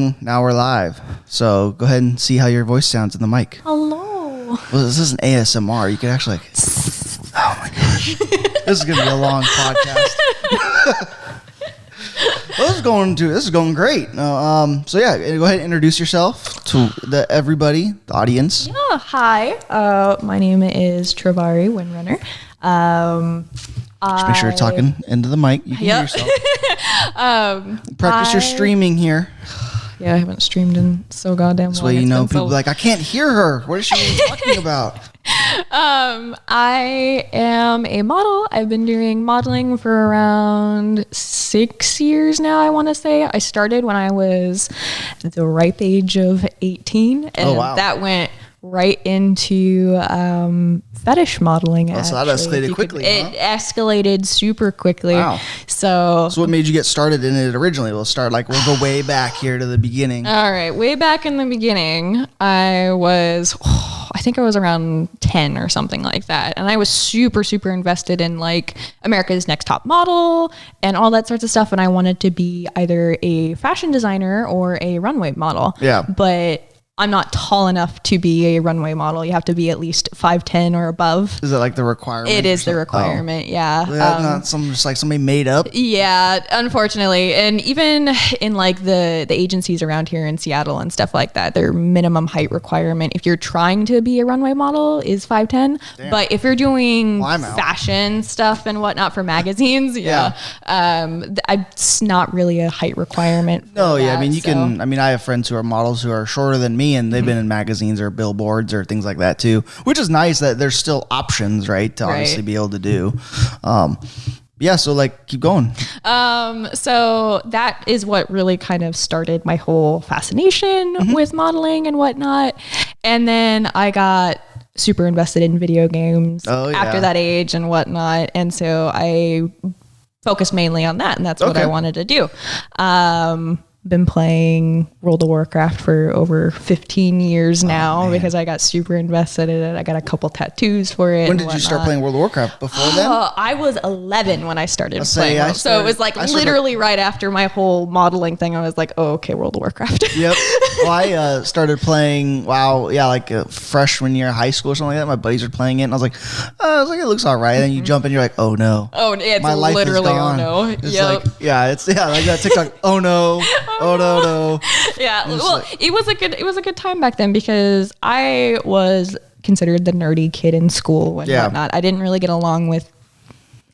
going. Now we're live. So go ahead and see how your voice sounds in the mic. Hello. Well, this is an ASMR. You can actually like, oh my gosh. This is going to be a long podcast. Well, this is going great. So yeah, go ahead and introduce yourself to everybody, the audience. Yeah, hi. My name is Travari Windrunner. Just make sure you're talking into the mic. You can hear yourself. Practice your streaming here. Yeah, I haven't streamed in so goddamn long. That's why people like, I can't hear her. What is she even talking about? I am a model. I've been doing modeling for around 6 years now, I want to say. I started when I was the ripe age of 18. And that went right into fetish modeling. Oh, so that escalated quickly. It escalated super quickly. Wow. So what made you get started in it originally? We'll go way back here to the beginning. All right. Way back in the beginning, I think I was around 10 or something like that. And I was super, super invested in like America's Next Top Model and all that sorts of stuff. And I wanted to be either a fashion designer or a runway model. Yeah. But I'm not tall enough to be a runway model. You have to be at least 5'10" or above. Is it like the requirement? It is the requirement, yeah. Not just like somebody made up? Yeah, unfortunately. And even in like the agencies around here in Seattle and stuff like that, their minimum height requirement, if you're trying to be a runway model, is 5'10". Damn. But if you're doing fashion stuff and whatnot for magazines, it's not really a height requirement. I mean, I have friends who are models who are shorter than me, and they've been in magazines or billboards or things like that too, which is nice that there's still options, right, to obviously be able to do. So like keep going. So that is what really kind of started my whole fascination with modeling and whatnot. And then I got super invested in video games after that age and whatnot. And so I focused mainly on that, and that's what I wanted to do. Been playing World of Warcraft for over 15 years now because I got super invested in it. I got a couple tattoos for it. When did you start playing World of Warcraft? Before then? I was 11 when I started playing. So it was like literally right after my whole modeling thing. I was like, oh, okay, World of Warcraft. Yep. Well, I started playing like a freshman year of high school or something like that. My buddies were playing it, and I was like, it looks all right. And then you jump in, you're like, oh no. Oh, it's my life literally is gone. Oh no. It's like that TikTok. Oh no. Oh no. Yeah. Well, it was a good time back then because I was considered the nerdy kid in school and whatnot. I didn't really get along with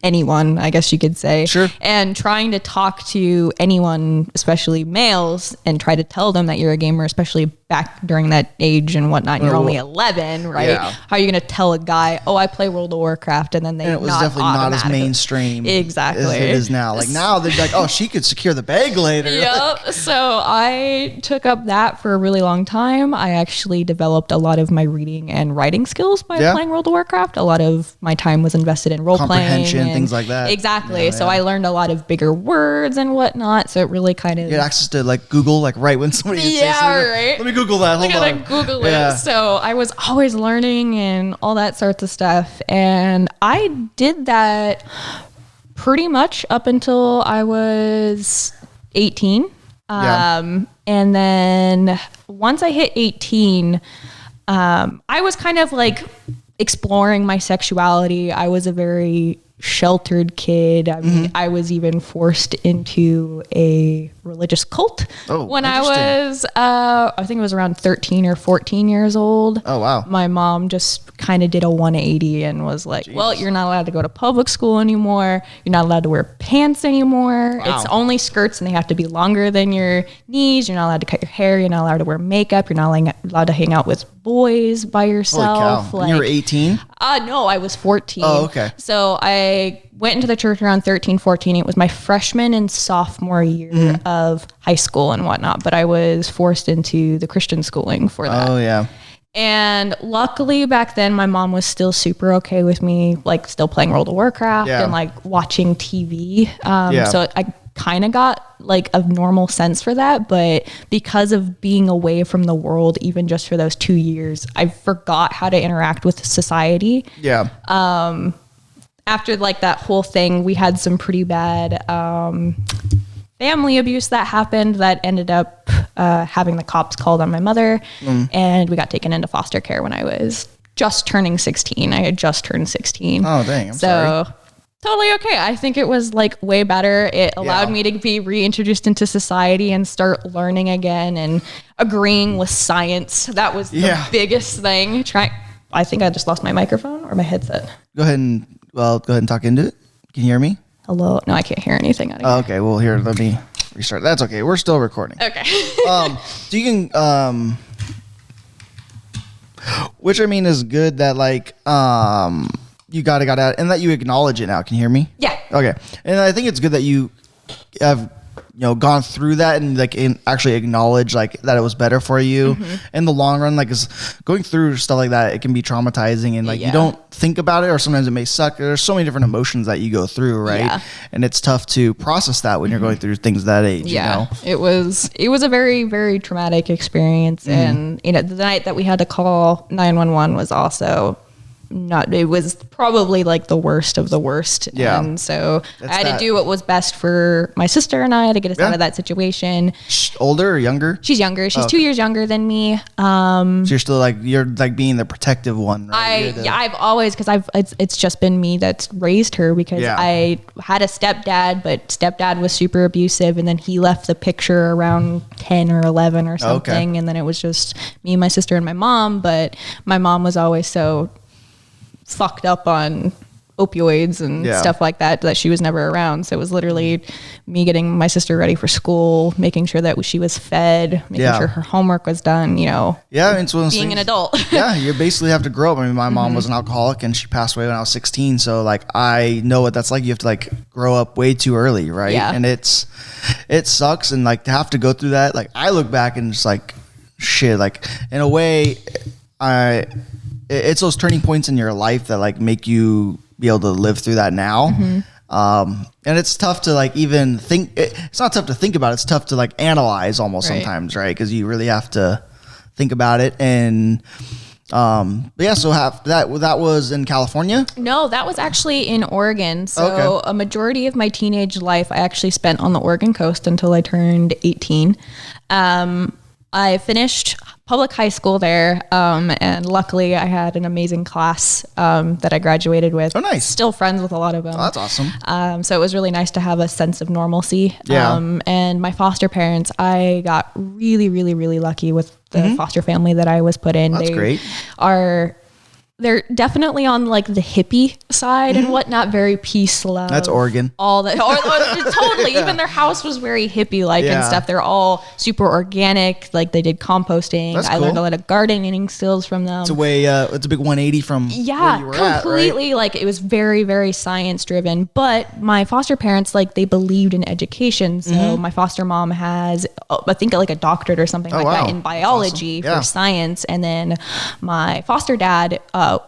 anyone, I guess you could say. Sure. And trying to talk to anyone, especially males, and try to tell them that you're a gamer, especially back during that age and whatnot. You're only 11, right? Yeah. How are you going to tell a guy, oh, I play World of Warcraft, and then they it was definitely not as mainstream exactly as it is now. Like now they're like, oh, she could secure the bag later. Yep. So I took up that for a really long time. I actually developed a lot of my reading and writing skills by playing World of Warcraft. A lot of my time was invested in role playing. Things like that. Exactly. So I learned a lot of bigger words and whatnot. So it really kind of... You had access to like Google, like right when somebody says something. Right. Let me Google that. Hold on. Google it. So I was always learning and all that sorts of stuff. And I did that pretty much up until I was 18. And then once I hit 18, I was kind of like exploring my sexuality. I was a very sheltered kid. I mean, I was even forced into a religious cult when I was, I think it was around 13 or 14 years old. Oh, wow. My mom just kind of did a 180 and was like, well, you're not allowed to go to public school anymore. You're not allowed to wear pants anymore. Wow. It's only skirts and they have to be longer than your knees. You're not allowed to cut your hair. You're not allowed to wear makeup. You're not allowed to hang out with boys by yourself. Holy cow. You were 18? No, I was 14. Oh, okay. So I went into the church around 13, 14. It was my freshman and sophomore year of high school and whatnot, but I was forced into the Christian schooling for that. Oh, yeah. And luckily back then, my mom was still super okay with me, like still playing World of Warcraft and like watching TV. So I kind of got like a normal sense for that. But because of being away from the world, even just for those 2 years, I forgot how to interact with society. Yeah. After like that whole thing, we had some pretty bad family abuse that happened that ended up having the cops called on my mother, and we got taken into foster care when I was just turning 16. I had just turned 16. Oh, dang. I'm sorry. Totally okay. I think it was like way better. It allowed me to be reintroduced into society and start learning again and agreeing with science. That was the biggest thing. I think I just lost my microphone or my headset. Go ahead and talk into it. Can you hear me? Hello? No, I can't hear anything out of here. Okay. Well, here, let me restart. That's okay. We're still recording. Okay. So you can, which I mean is good that like, you got out and that you acknowledge it now. Can you hear me? Yeah. Okay. And I think it's good that you have, gone through that and like actually acknowledge like that it was better for you in the long run. Like, 'cause going through stuff like that, it can be traumatizing and like you don't think about it, or sometimes it may suck. There's so many different emotions that you go through, right? Yeah. And it's tough to process that when you're going through things that age. Yeah. It was a very, very traumatic experience. And the night that we had to call 911 was also it was probably like the worst of the worst. Yeah. And so I had to do what was best for my sister and I to get us out of that situation. Older or younger? She's younger. She's 2 years younger than me. So you're still you're being the protective one, right? I've always, because it's just been me that's raised her, because I had a stepdad, but stepdad was super abusive, and then he left the picture around 10 or 11 or something. Okay. And then it was just me, my sister, and my mom. But my mom was always so fucked up on opioids and stuff like that she was never around. So it was literally me getting my sister ready for school, making sure that she was fed, making sure her homework was done, it's one of those being things, an adult. You basically have to grow up. I mean, my mom was an alcoholic and she passed away when I was 16. So like, I know what that's like. You have to like grow up way too early. Right. Yeah. And it sucks. And like to have to go through that, like I look back and it's like, shit, like in a way, it's those turning points in your life that like make you be able to live through that now. And it's tough to like even think. It's not tough to think about. It's tough to like analyze almost sometimes, right? Because you really have to think about it. And so that was in California? No, that was actually in Oregon. So a majority of my teenage life I actually spent on the Oregon coast until I turned 18. I finished public high school there, and luckily I had an amazing class that I graduated with. Oh, nice. Still friends with a lot of them. Oh, that's awesome. So it was really nice to have a sense of normalcy. Yeah. And my foster parents, I got really, really, really lucky with the foster family that I was put in. That's great. They're definitely on like the hippie side and whatnot, very peace, love. That's Oregon. All that, totally. Even their house was very hippie-like and stuff. They're all super organic. Like they did composting. That's cool. I learned a lot of gardening skills from them. It's it's a big 180 from where you were completely. At, right? Like it was very, very science driven. But my foster parents, like they believed in education. So my foster mom has, I think like a doctorate or something that in biology for science. And then my foster dad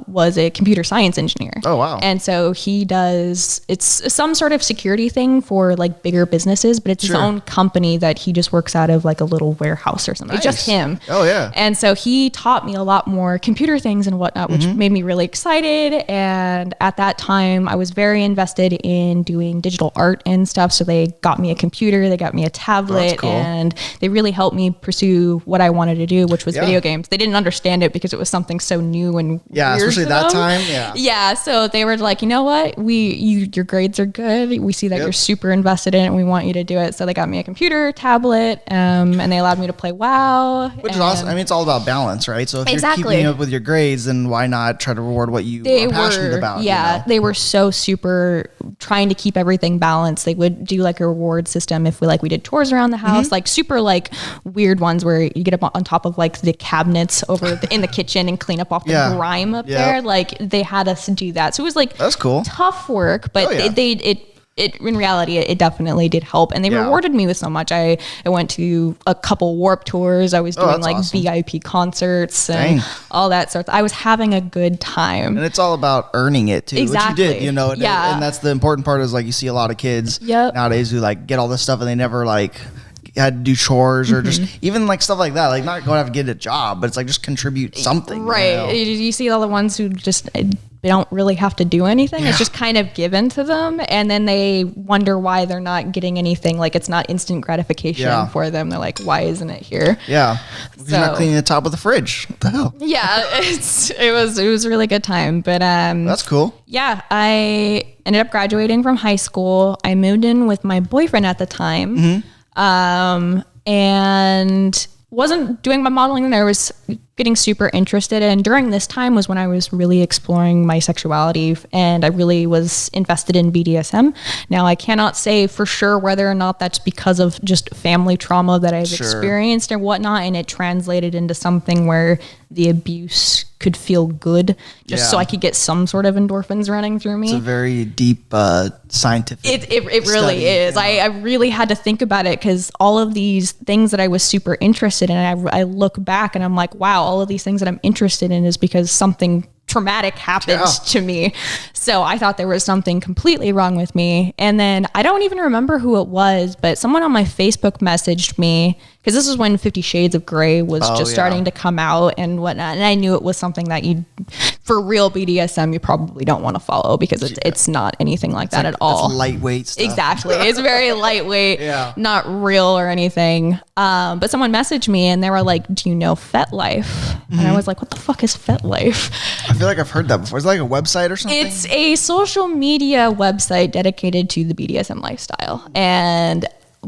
was a computer science engineer. Oh, wow. And so it's some sort of security thing for like bigger businesses, but it's his own company that he just works out of like a little warehouse or something. Nice. It's just him. Oh, yeah. And so he taught me a lot more computer things and whatnot, which made me really excited. And at that time, I was very invested in doing digital art and stuff. So they got me a computer, they got me a tablet, cool. And they really helped me pursue what I wanted to do, which was video games. They didn't understand it because it was something so new and especially that time. Yeah. So they were like, you know what? Your grades are good. We see that you're super invested in it and we want you to do it. So they got me a computer, tablet, and they allowed me to play WoW. Which is awesome. I mean, it's all about balance, right? So if you're keeping up with your grades, then why not try to reward what you are passionate about? Yeah. They were so super trying to keep everything balanced. They would do like a reward system if we did chores around the house, like super like weird ones where you get up on top of like the cabinets over in the kitchen and clean up off the grime up there. Like they had us do that. So it was like, that's cool. Tough work, but it in reality, it definitely did help. And they rewarded me with so much. I went to a couple Warp tours. I was doing like awesome. VIP concerts and all that sort. I was having a good time. And it's all about earning it too. Exactly. Which you did, and that's the important part is like you see a lot of kids nowadays who like get all this stuff and they never like had to do chores or just even like stuff like that, like not going to have to get a job, but it's like just contribute something. Right. You see all the ones who just they don't really have to do anything. It's just kind of given to them. And then they wonder why they're not getting anything. Like it's not instant gratification for them. They're like, why isn't it here? Yeah. You're not cleaning the top of the fridge. What the hell? Yeah. It was a really good time. But that's cool. Yeah. I ended up graduating from high school. I moved in with my boyfriend at the time. And wasn't doing my modeling, and I was getting super interested. And during this time was when I was really exploring my sexuality, and I really was invested in BDSM. Now, I cannot say for sure whether or not that's because of just family trauma that I've experienced or whatnot, and it translated into something where the abuse could feel good just so I could get some sort of endorphins running through me. It's a very deep scientific It really is. I really had to think about it, because all of these things that I was super interested in, I look back and I'm like, wow, all of these things that I'm interested in is because something traumatic happened to me. So I thought there was something completely wrong with me. And then I don't even remember who it was, but someone on my Facebook messaged me, because this is when 50 Shades of Grey was starting to come out and whatnot. And I knew it was something that for real BDSM, you probably don't want to follow, because it's not anything like that at all. It's lightweight stuff. Exactly. It's very lightweight, not real or anything. But someone messaged me and they were like, do you know FetLife? And I was like, what the fuck is FetLife? I feel like I've heard that before. Is it like a website or something? It's a social media website dedicated to the BDSM lifestyle. And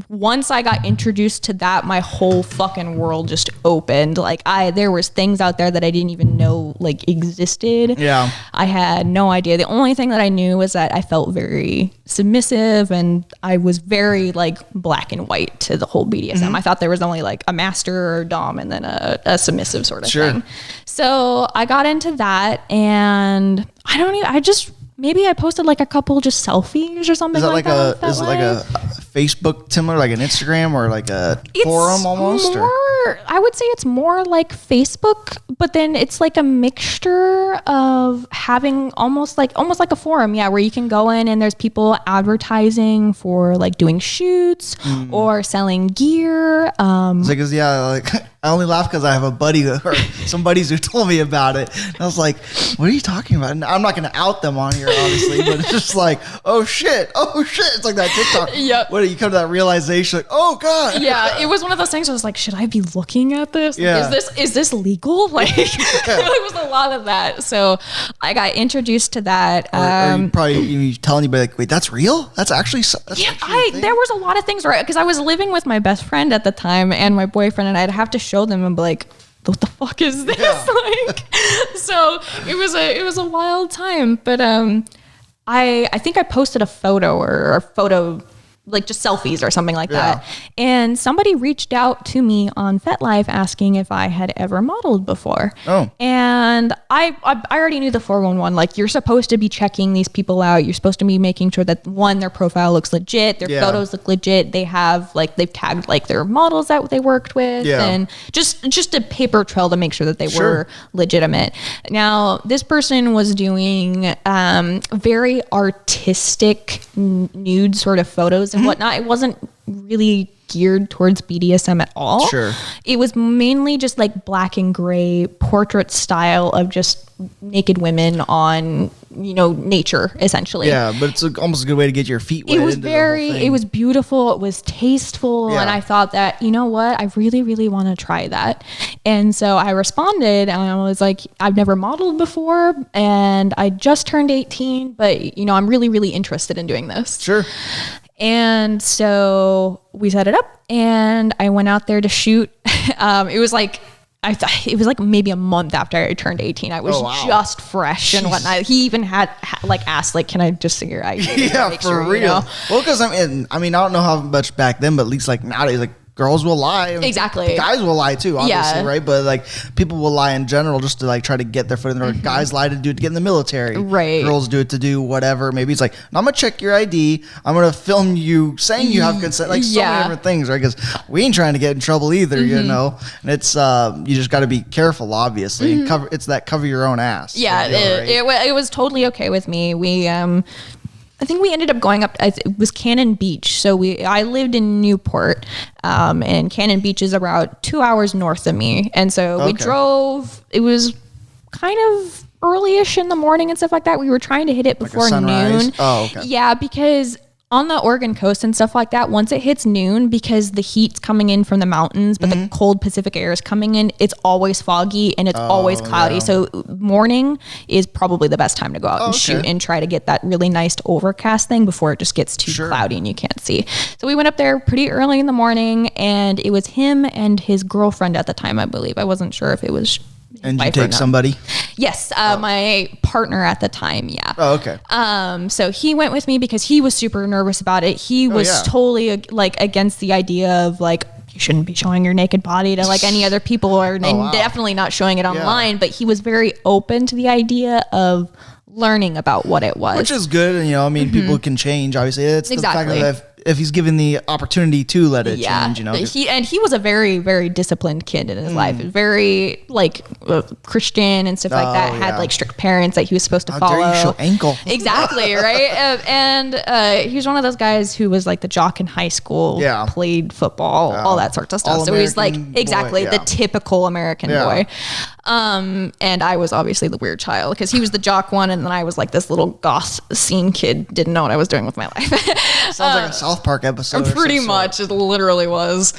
once I got introduced to that, my whole fucking world just opened. Like there was things out there that I didn't even know like existed. Yeah. I had no idea. The only thing that I knew was that I felt very submissive, and I was very like black and white to the whole BDSM. I thought there was only like a master or dom and then a submissive sort of thing. So I got into that, and maybe I posted like a couple just selfies or something. Is it like a Facebook similar, like an Instagram or like a forum almost? I would say it's more like Facebook, but then it's like a mixture of having almost like a forum, where you can go in and there's people advertising for like doing shoots or selling gear. I only laugh because I have a buddy or some buddies who told me about it. And I was like, what are you talking about? And I'm not going to out them on here, obviously, but it's just like, oh shit. It's like that TikTok. Yep. What, you come to that realization, like, oh God. Yeah, it was one of those things where I was like, should I be looking at this? Yeah. Is this legal? Like, it was a lot of that. So I got introduced to that. Or you probably tell anybody like, wait, that's real? That's actually there was a lot of things, right? Because I was living with my best friend at the time and my boyfriend, and I'd have to show them and be like, what the fuck is this? So it was a wild time. But I think I posted a photo or a photo, like just selfies or something like that. And somebody reached out to me on FetLife asking if I had ever modeled before. And I already knew the 411, like you're supposed to be checking these people out. You're supposed to be making sure that one, their profile looks legit, their photos look legit. They have like, they've tagged like their models that they worked with and just a paper trail to make sure that they were legitimate. Now, this person was doing very artistic nude sort of photos and whatnot. It wasn't really geared towards BDSM at all. It was mainly just like black and gray portrait style of just naked women on, nature essentially. Yeah, but it's almost a good way to get your feet wet. It was it was beautiful. It was tasteful. And I thought that, you know what, I really, really want to try that. And so I responded and I was like, I've never modeled before and I just turned 18, but I'm really, really interested in doing this. And so we set it up and I went out there to shoot. It was like maybe a month after I turned 18. I was just fresh and whatnot. He even had asked, like, can I just see your ID? For real. Well, because I don't know how much back then, but at least like nowadays, like girls will lie. Exactly. Guys will lie too, obviously, right? But like people will lie in general just to like try to get their foot in the door. Guys lie to do it to get in the military. Right. Girls do it to do whatever. Maybe it's like, I'm going to check your ID. I'm going to film you saying you have consent. Like so many different things, right? Because we ain't trying to get in trouble either, And it's, you just got to be careful, obviously. It's that cover your own ass. Yeah. It was totally okay with me. We, I think we ended up going up. It was Cannon Beach. So I lived in Newport, and Cannon Beach is about 2 hours north of me. And so we drove. It was kind of early-ish in the morning and stuff like that. We were trying to hit it before noon. Oh, okay. Yeah, because on the Oregon coast and stuff like that, once it hits noon, because the heat's coming in from the mountains, but the cold Pacific air is coming in, it's always foggy and it's always cloudy. Yeah. So morning is probably the best time to go out and shoot and try to get that really nice overcast thing before it just gets too cloudy and you can't see. So we went up there pretty early in the morning, and it was him and his girlfriend at the time, I believe. I wasn't sure if it was... And you take somebody? Yes, my partner at the time, yeah. Oh, okay. So he went with me because he was super nervous about it. He was totally like against the idea of like, you shouldn't be showing your naked body to like any other people, or definitely not showing it online. But he was very open to the idea of learning about what it was. Which is good. And, you know, I mean, people can change, obviously. It's the fact that if he's given the opportunity to let it change, you know. He was a very, very disciplined kid in his life. Very like Christian and stuff like that. Had like strict parents that he was supposed to follow. How dare you show ankle? Exactly, right? And he was one of those guys who was like the jock in high school. Yeah. Played football, all that sorts of stuff. So he's like the typical American boy. And I was obviously the weird child because he was the jock one, and then I was like this little goth scene kid, didn't know what I was doing with my life. Sounds like a South Park episode. Pretty much, it literally was.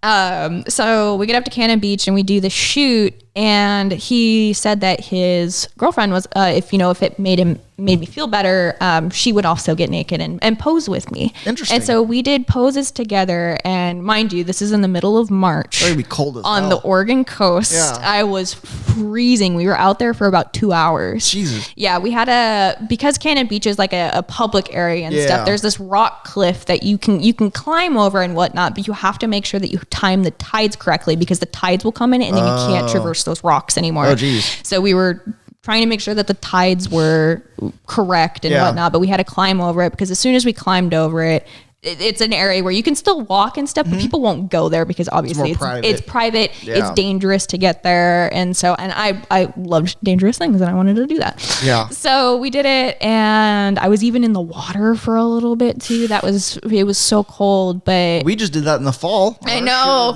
So we get up to Cannon Beach and we do the shoot, and he said that his girlfriend was, if it made me feel better, she would also get naked and pose with me. Interesting. And so we did poses together, and mind you, this is in the middle of March. It's going to be cold as on hell. the Oregon coast. Yeah. I was freezing. We were out there for about 2 hours. Jesus. Yeah, we had because Cannon Beach is like a public area and stuff. There's this rock cliff that you can climb over and whatnot, but you have to make sure that you time the tides correctly, because the tides will come in and then you can't traverse those rocks anymore. Oh, geez. So we were trying to make sure that the tides were correct and whatnot, but we had to climb over it, because as soon as we climbed over it, it's an area where you can still walk and stuff, but people won't go there because obviously it's private. Yeah. It's dangerous to get there. And so, and I loved dangerous things and I wanted to do that. Yeah. So we did it, and I was even in the water for a little bit too. It was so cold, but we just did that in the fall. I know.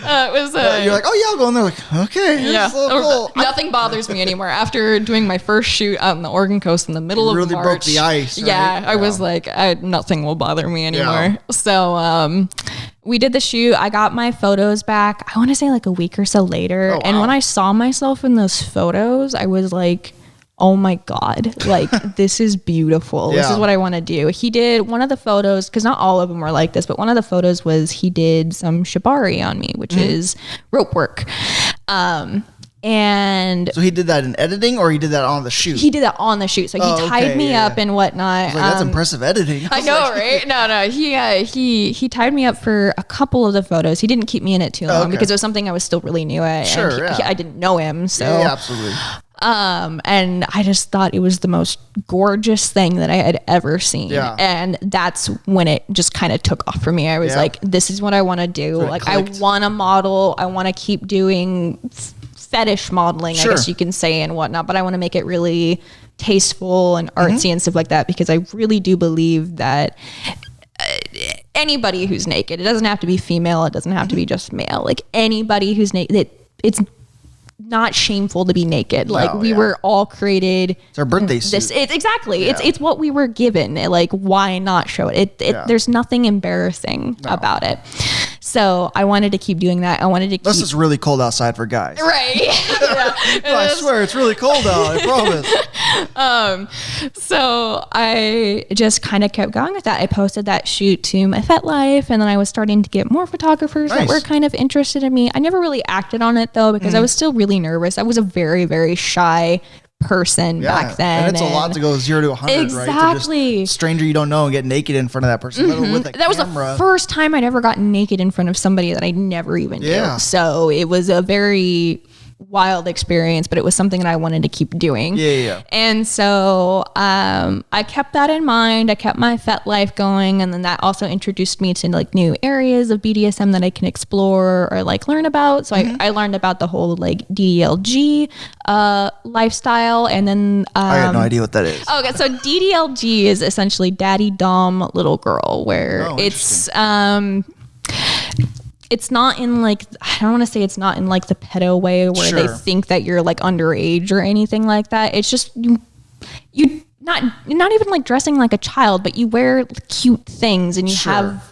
It was you're like, oh yeah, I'll go in there. Like, okay, yeah, cool. Nothing bothers me anymore after doing my first shoot out on the Oregon coast in the middle of March. Really broke the ice. Right? Yeah, I was like, nothing will bother me anymore. Yeah. So we did the shoot. I got my photos back, I want to say like a week or so later. Oh, wow. And when I saw myself in those photos, I was like, oh my God, like this is beautiful. Yeah. This is what I want to do. He did one of the photos, because not all of them were like this, but one of the photos was he did some shibari on me, which is rope work. And so he did that in editing, or he did that on the shoot? He did that on the shoot. So he tied me up and whatnot. I was like, that's impressive editing. I know, right? No. He tied me up for a couple of the photos. He didn't keep me in it too long because it was something I was still really new at. Sure, and I didn't know him. So yeah, absolutely. And I just thought it was the most gorgeous thing that I had ever seen. Yeah. And that's when it just kind of took off for me. I was like, this is what I want to do. So like, I want to model. I want to keep doing fetish modeling, I guess you can say, and whatnot, but I want to make it really tasteful and artsy and stuff like that, because I really do believe that anybody who's naked, it doesn't have to be female, it doesn't have to be just male, like anybody who's naked, it's not shameful to be naked. Like we were all created. It's our birthday suit. It's what we were given. Like, why not show it? There's nothing embarrassing about it. So I wanted to keep doing that. I wanted to keep. Unless it's really cold outside for guys. Right. I swear it's really cold out. I promise. So I just kind of kept going with that. I posted that shoot to my FetLife, and then I was starting to get more photographers that were kind of interested in me. I never really acted on it though, because I was still really nervous. I was a very, very shy person back then. And it's a lot to go 0 to 100, right? Exactly. To stranger you don't know and get naked in front of that person. With that was the first time I'd ever gotten naked in front of somebody that I never even knew. So it was a very wild experience, but it was something that I wanted to keep doing. Yeah. And so I kept that in mind. I kept my fet life going, and then that also introduced me to like new areas of BDSM that I can explore or like learn about. So I learned about the whole like DDLG lifestyle, and then I had no idea what that is. Okay, so DDLG is essentially daddy dom little girl, where it's not in like, I don't want to say it's not in like the pedo way where they think that you're like underage or anything like that. It's just you not even like dressing like a child, but you wear cute things and you have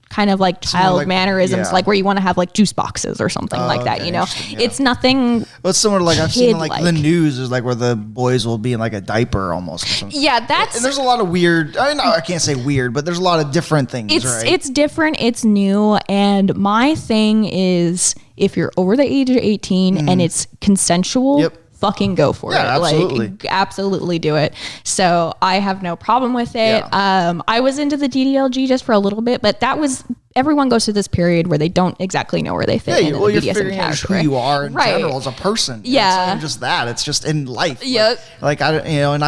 kind of like child mannerisms, like where you want to have like juice boxes or something like that, you know. It's nothing. Well, it's similar to like I've seen like the news is like where the boys will be in like a diaper almost or something. Yeah, that's. And there's a lot of weird. I mean, no, I can't say weird, but there's a lot of different things. It's different. It's new, and my thing is if you're over the age of 18 and it's consensual. Fucking go for it. Absolutely. Like absolutely do it. So I have no problem with it. I was into the DDLG just for a little bit, but that was, everyone goes through this period where they don't exactly know where they fit in well, the you're BDSM figuring out who you are in general as a person. It's not even just that. It's just in life. Like I, and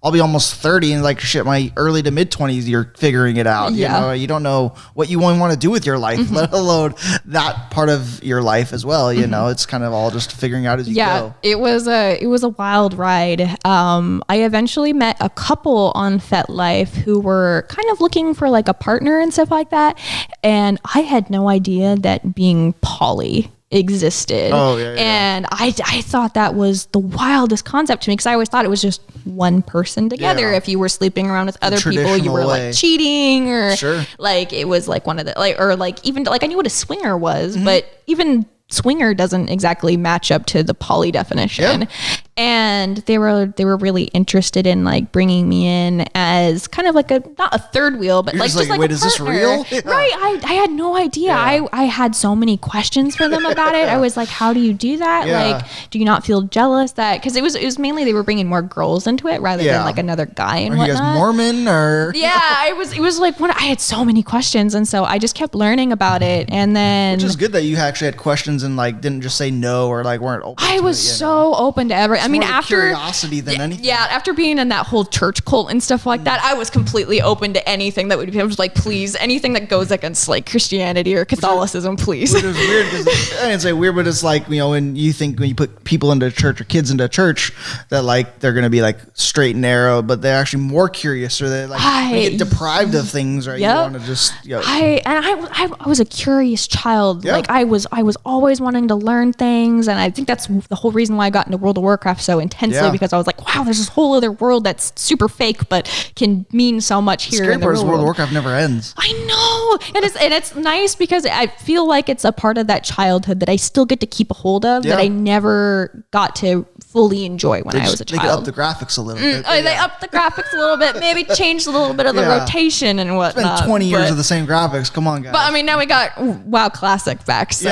I'll be almost 30 and like shit, my early to mid 20s, you're figuring it out. You know, you don't know what you want to do with your life, let alone that part of your life as well. You know, it's kind of all just figuring out as you go. It was a wild ride. I eventually met a couple on FetLife who were kind of looking for like a partner and stuff like that. And I had no idea that being poly existed. And I thought that was the wildest concept to me, because I always thought it was just one person together. If you were sleeping around with other people, you were like cheating, or like it was like one of the like, or like even like I knew what a swinger was, but even swinger doesn't exactly match up to the poly definition. And they were really interested in like bringing me in as kind of like not a third wheel, but just like wait, a is this partner. real? Right. I had no idea. I had so many questions for them about it. I was like, how do you do that? Like, do you not feel jealous that, because it was mainly they were bringing more girls into it rather than like another guy and whatnot. Are you guys Mormon or? It was like I had so many questions, and so I just kept learning about it. And then, which is good that you actually had questions and like didn't just say no or like weren't open. I was so open to everything. I mean, after curiosity than anything. Yeah, after being in that whole church cult and stuff like that, I was completely open to anything that would be. I was like, please, anything that goes against like Christianity or Catholicism, please. Which is weird, because I didn't say weird, but it's like, when you think when you put people into church or kids into church that like they're gonna be like straight and narrow, but they're actually more curious, or they like get deprived of things, right? You want to just. I was a curious child. Like I was always wanting to learn things, and I think that's the whole reason why I got into World of Warcraft so intensely, because I was like, wow, there's this whole other world that's super fake but can mean so much here. The scary part is World of Warcraft never ends. I know, and it's nice because I feel like it's a part of that childhood that I still get to keep a hold of that I never got to fully enjoy when I was a child. They up the graphics a little bit. They upped the graphics a little bit, maybe changed a little bit of the rotation and whatnot. It's been 20 years of the same graphics. Come on, guys. But I mean, now we got WoW Classic back, so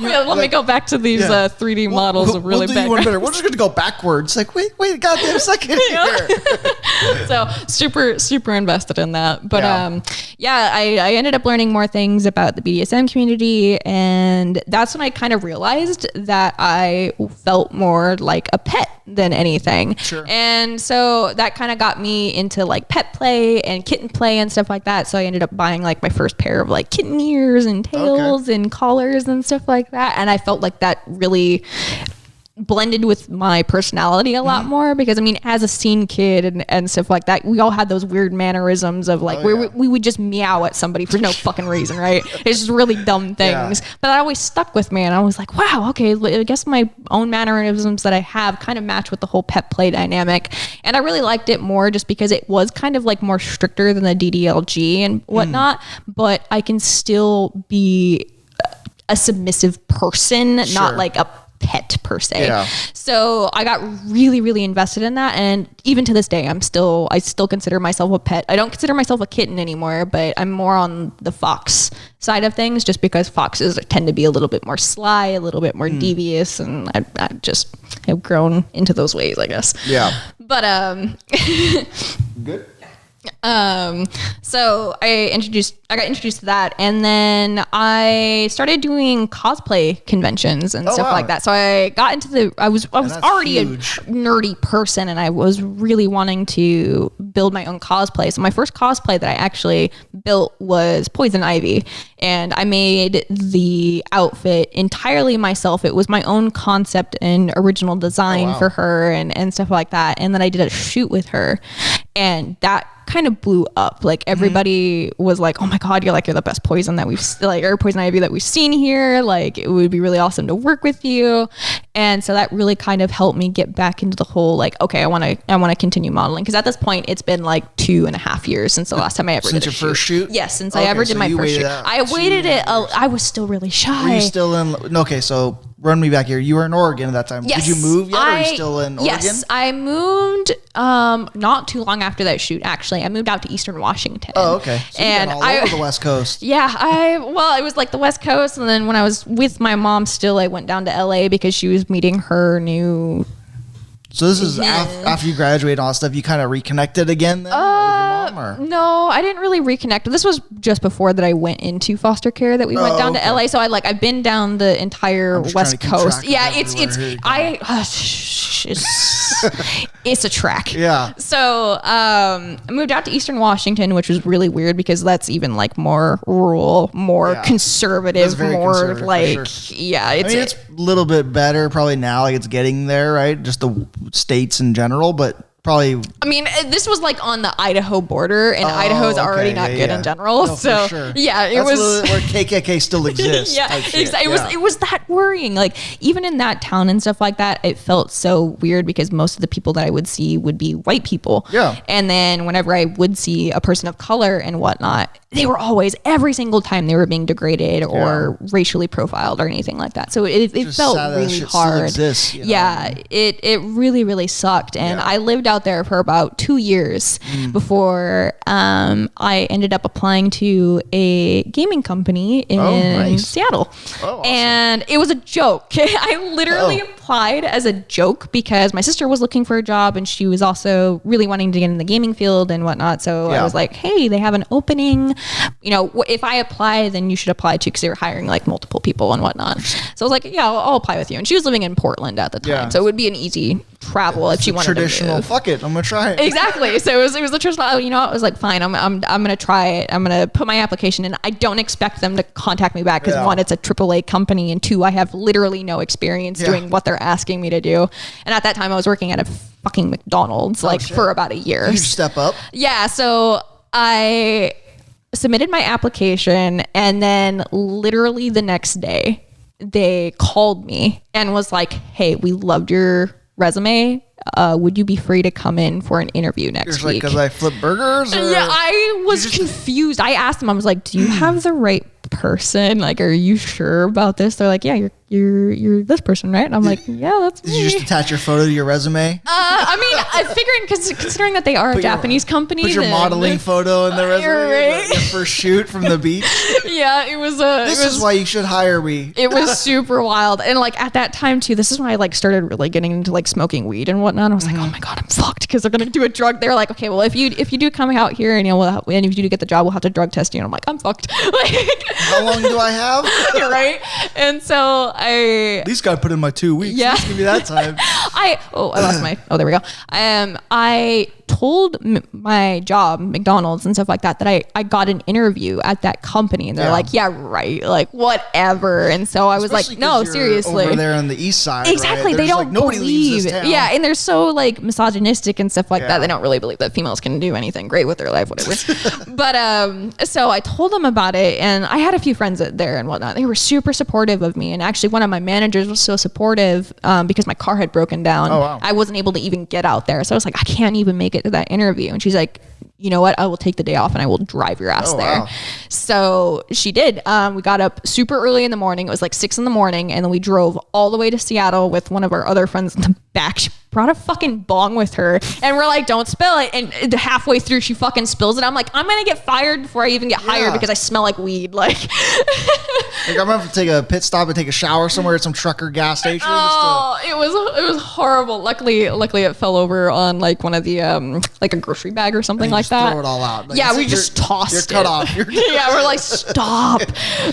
let me go back to these 3D models of really bad. We're just going to go backwards. Like, wait a goddamn second here. So super invested in that. But I ended up learning more things about the BDSM community, and that's when I kind of realized that I felt more like a pet than anything. And so that kind of got me into like pet play and kitten play and stuff like that. So I ended up buying like my first pair of like kitten ears and tails and collars and stuff like that. And I felt like that really blended with my personality a lot more, because I mean, as a scene kid and stuff like that, we all had those weird mannerisms of like we would just meow at somebody for no fucking reason, right? It's just really dumb things, but that always stuck with me, and I was like, wow, okay, I guess my own mannerisms that I have kind of match with the whole pet play dynamic. And I really liked it more just because it was kind of like more stricter than the DDLG and whatnot, but I can still be a submissive person, not like a pet per se. So I got really, really invested in that, and even to this day, I still consider myself a pet. I don't consider myself a kitten anymore, but I'm more on the fox side of things, just because foxes tend to be a little bit more sly, a little bit more devious, and I just have grown into those ways, I guess. But good. So I got introduced to that, and then I started doing cosplay conventions and stuff like that. So I got into I was already huge. A nerdy person, and I was really wanting to build my own cosplay. So my first cosplay that I actually built was Poison Ivy, and I made the outfit entirely myself. It was my own concept and original design for her and stuff like that. And then I did a shoot with her, and that kind of blew up. Like everybody was like, oh my God, you're the best poison that we've or Poison Ivy that we've seen here. Like it would be really awesome to work with you. And so that really kind of helped me get back into the whole, like, okay, I want to continue modeling. Cause at this point it's been like 2.5 years since the last time I ever did a shoot. Since your first shoot? Yes. Since I ever did my first shoot. I waited it. I was still really shy. Were you still in, okay. So run me back here. You were in Oregon at that time. Yes. Did you move yet? Or are you still in Oregon? Yes, I moved not too long after that shoot. Actually, I moved out to Eastern Washington. Oh, okay. So and all over the West Coast. Yeah, it was like the West Coast, and then when I was with my mom, still I went down to LA because she was meeting her new. So this is after you graduated and all that stuff. You kind of reconnected again then with your mom, or? No, I didn't really reconnect. This was just before that I went into foster care that we went down to LA. So I've been down the entire West Coast. Yeah, it's a track. Yeah. So I moved out to Eastern Washington, which was really weird because that's even like more rural, more conservative, more conservative, like sure. It's a little bit better probably now. Like it's getting there, right? Just the states in general, but probably. I mean, this was like on the Idaho border, and Idaho's already not good in general. No, so sure. Yeah, it was where KKK still exists. Yeah, exactly. It was that worrying. Like even in that town and stuff like that, it felt so weird because most of the people that I would see would be white people. Yeah. And then whenever I would see a person of color and whatnot, they were always, every single time they were being degraded or racially profiled or anything like that. So it felt really hard. Exists, yeah, it really, really sucked. And I lived out there for about 2 years before I ended up applying to a gaming company in Seattle. Oh, awesome. And it was a joke. I literally applied as a joke because my sister was looking for a job and she was also really wanting to get in the gaming field and whatnot. So I was like, hey, they have an opening. You know, if I apply, then you should apply too, because they were hiring like multiple people and whatnot. So I was like, yeah, I'll apply with you. And she was living in Portland at the time, so it would be an easy travel if she wanted traditional, to move. Fuck it, I'm gonna try it. Exactly. So it was the traditional. You know, I was like, fine, I'm gonna try it. I'm gonna put my application in. I don't expect them to contact me back because one, it's a AAA company, and two, I have literally no experience doing what they're asking me to do. And at that time, I was working at a fucking McDonald's for about a year. Huge step up. Yeah. So I submitted my application, and then literally the next day they called me and was like, hey, we loved your resume. Would you be free to come in for an interview next week? Because I flip burgers? Or? Yeah, I was confused. I asked them, I was like, do you have the right person? Like, are you sure about this? They're like, yeah, you're this person, right? And I'm like, yeah, that's me. Did you just attach your photo to your resume? I mean, I figured, considering that they are a Japanese company. Put your modeling photo in the resume. Right. Your first shoot from the beach. Yeah, it was This is why you should hire me. It was super wild. And like at that time too, this is when I like started really getting into like smoking weed and whatnot. I was like, oh my God, I'm fucked, because they're going to do a drug. They're like, okay, well, if you do come out here and and if you do get the job, we'll have to drug test you. And I'm like, I'm fucked. Like, how long do I have? Right. And so at least got put in my 2 weeks. Yeah. Just give me that time. I lost my, there we go. I told my job, McDonald's and stuff like that, I got an interview at that company, and they're like, yeah, right, like whatever. And so I was like, no, seriously, over there on the east side, exactly. Right? They don't like, nobody leaves this town. Yeah, and they're so like misogynistic and stuff like that. They don't really believe that females can do anything great with their life, whatever. But so I told them about it, and I had a few friends there and whatnot. They were super supportive of me, and actually one of my managers was so supportive because my car had broken down. Oh, wow. I wasn't able to even get out there, so I was like, I can't even make it to that interview. And she's like, you know what, I will take the day off and I will drive your ass there. Wow. So she did. We got up super early in the morning. It was like 6 a.m, and then we drove all the way to Seattle with one of our other friends in the back. She brought a fucking bong with her, and we're like, don't spill it. And halfway through, she fucking spills it. I'm like, I'm gonna get fired before I even get hired because I smell like weed. Like I'm gonna have to take a pit stop and take a shower somewhere at some trucker gas station. It was horrible. Luckily it fell over on like one of the like a grocery bag or something like that. Throw it all out. Like, yeah, we just tossed it. You're cut off. Yeah, we're like, stop.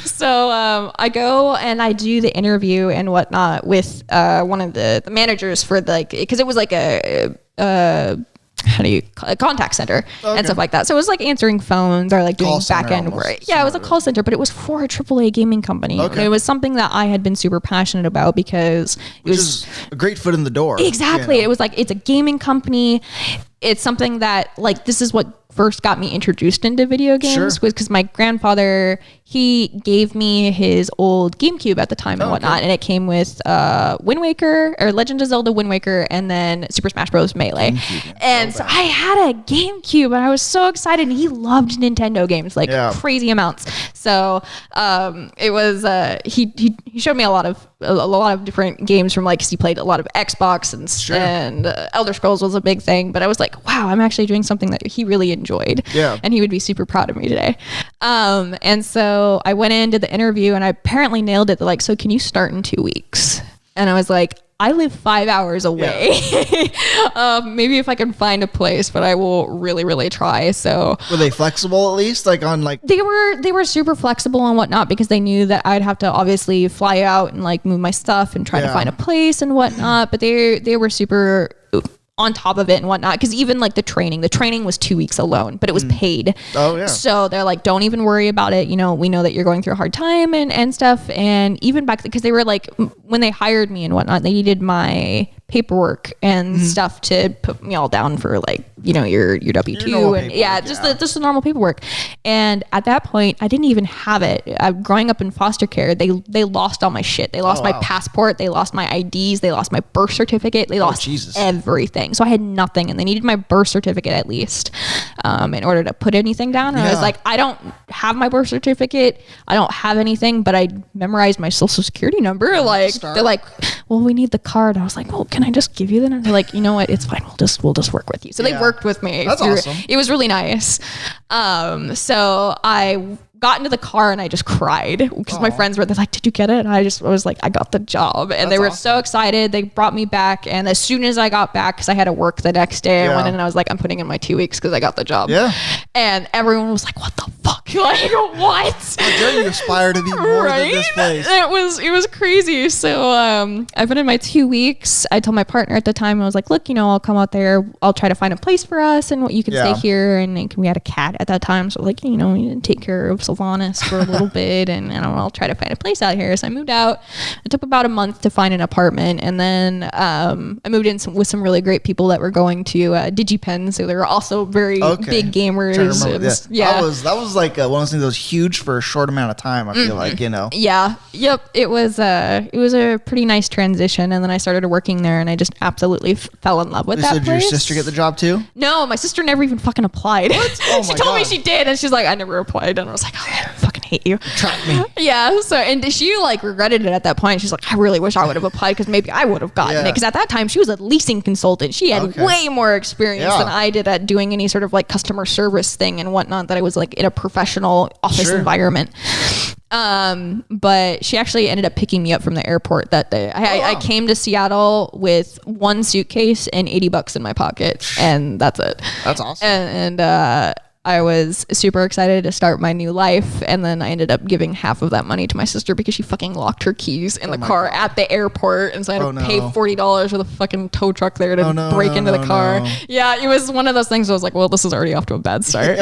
So I go and I do the interview and whatnot with one of the managers for because it was like a contact center and stuff like that. So it was like answering phones or like doing back end work. Yeah, it was a call center, but it was for a AAA gaming company. Okay. It was something that I had been super passionate about because it was a great foot in the door. Exactly. You know? It was like, it's a gaming company. It's something that like, this is what first got me introduced into video games was because my grandfather, he gave me his old GameCube at the time and whatnot, and it came with Wind Waker or Legend of Zelda Wind Waker and then Super Smash Bros. Melee. And so I had a GameCube and I was so excited, and he loved Nintendo games like crazy amounts. So it was he showed me a lot of different games from like, 'cause he played a lot of Xbox and Elder Scrolls was a big thing, but I was like, wow, I'm actually doing something that he really enjoyed, and he would be super proud of me today. And so I went in, did the interview, and I apparently nailed it. They're like, so can you start in 2 weeks? And I was like, I live 5 hours away. Maybe if I can find a place, but I will really, really try. So were they flexible at least? Like on like they were super flexible and whatnot, because they knew that I'd have to obviously fly out and like move my stuff and try to find a place and whatnot. But they were super on top of it and whatnot, because even like the training was 2 weeks alone, but it was paid. So they're like, don't even worry about it, you know, we know that you're going through a hard time and stuff. And even back, because they were like, when they hired me and whatnot, they needed my paperwork and stuff to put me all down for like, you know, your W-2 and just the normal paperwork. And at that point, I didn't even have it. Growing up in foster care, they lost all my shit. They lost my passport, they lost my IDs, they lost my birth certificate, they lost everything. So I had nothing, and they needed my birth certificate at least in order to put anything down. And I was like, I don't have my birth certificate, I don't have anything, but I memorized my social security number. Like they're like, well, we need the card. I was like, well, can I just give you the number? They're like, you know what, it's fine, we'll just work with you. So they worked with me. That's awesome. It was really nice. So I got into the car and I just cried because my friends were like, did you get it? And I was like, I got the job. And they were so excited. They brought me back. And as soon as I got back, because I had to work the next day, I went in and I was like, I'm putting in my 2 weeks because I got the job. And everyone was like, what the fuck? Like, what? How dare you aspire to be more than this place? It was crazy. So I've been in my 2 weeks. I told my partner at the time, I was like, look, you know, I'll come out there. I'll try to find a place for us, and you can stay here. And we had a cat at that time. So like, you know, we didn't take care of Sylvanas for a little bit, and I'll try to find a place out here. So I moved out. It took about a month to find an apartment, and then I moved in with some really great people that were going to DigiPen, so they were also very big gamers. That was like one of those things that was huge for a short amount of time. I feel like, you know. It was a pretty nice transition, and then I started working there, and I just absolutely fell in love with that place. Did your sister get the job too? No, my sister never even fucking applied. What? Oh she told me she did, and she's like, I never applied, and I was like, oh, I fucking hate you. Track me. Yeah. So, and she like regretted it at that point. She's like, I really wish I would have applied, because maybe I would have gotten it. Because at that time she was a leasing consultant. She had way more experience than I did at doing any sort of like customer service thing and whatnot, that I was like in a professional office environment. But she actually ended up picking me up from the airport that day. I came to Seattle with one suitcase and $80 in my pocket, and that's it. That's awesome. And I was super excited to start my new life, and then I ended up giving half of that money to my sister because she fucking locked her keys in the car at the airport, and so I had to pay $40 for the fucking tow truck there to break into the car. Yeah, it was one of those things where I was like, well, this is already off to a bad start.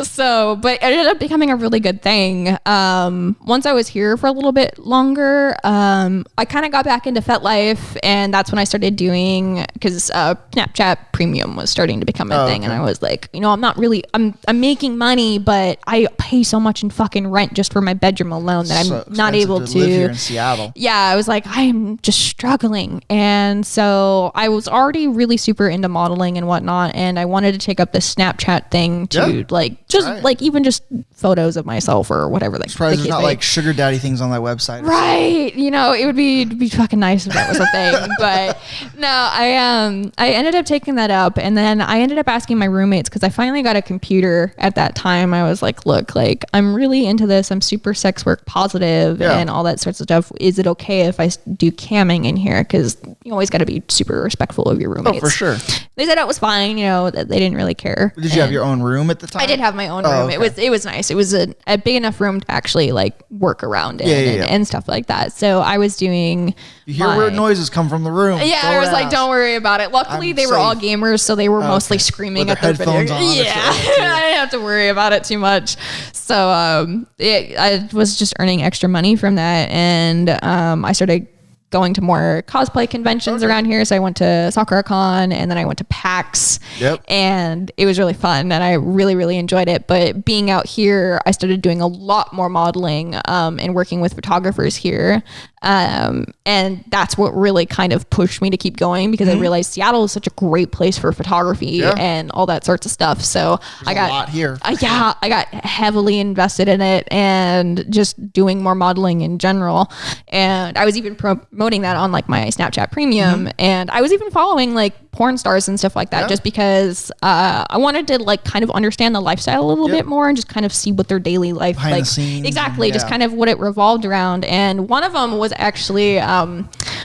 So, but it ended up becoming a really good thing. Once I was here for a little bit longer, I kind of got back into FetLife, and that's when I started doing, because Snapchat Premium was starting to become a thing, and I was like, you know, I'm I'm making money, but I pay so much in fucking rent just for my bedroom alone that I'm not able to live here in Seattle. Yeah, I was like, I am just struggling. And so I was already really super into modeling and whatnot, and I wanted to take up the Snapchat thing to like just like even just photos of myself or whatever. Like, surprised there's not like sugar daddy things on that website, right? You know, it would be fucking nice if that was a thing. But no, I ended up taking that up, and then I ended up asking my roommates, because I finally got a computer at that time. I was like, look, like I'm really into this. I'm super sex work positive and all that sorts of stuff. Is it okay if I do camming in here? Because you always got to be super respectful of your roommates. Oh, for sure. They said it was fine. You know, that they didn't really care. Did you have your own room at the time? I did have my own room. Okay. It was nice. It was a big enough room to actually like work around in and stuff like that. So I was doing. You hear weird noises come from the room. Yeah, I was like, don't worry about it. Luckily, they were all gamers, so they were mostly screaming at their headphones on. Yeah, I didn't have to worry about it too much. So I was just earning extra money from that, and I started going to more cosplay conventions around here. So I went to SakuraCon, and then I went to PAX, and it was really fun, and I really, really enjoyed it. But being out here, I started doing a lot more modeling and working with photographers here. And that's what really kind of pushed me to keep going, because I realized Seattle is such a great place for photography and all that sorts of stuff. So I got a lot here. I got heavily invested in it and just doing more modeling in general. And I was even promoting that on like my Snapchat Premium, and I was even following like porn stars and stuff like that, just because I wanted to like kind of understand the lifestyle a little bit more and just kind of see what their daily life behind the scenes, exactly, just kind of what it revolved around. And one of them was actually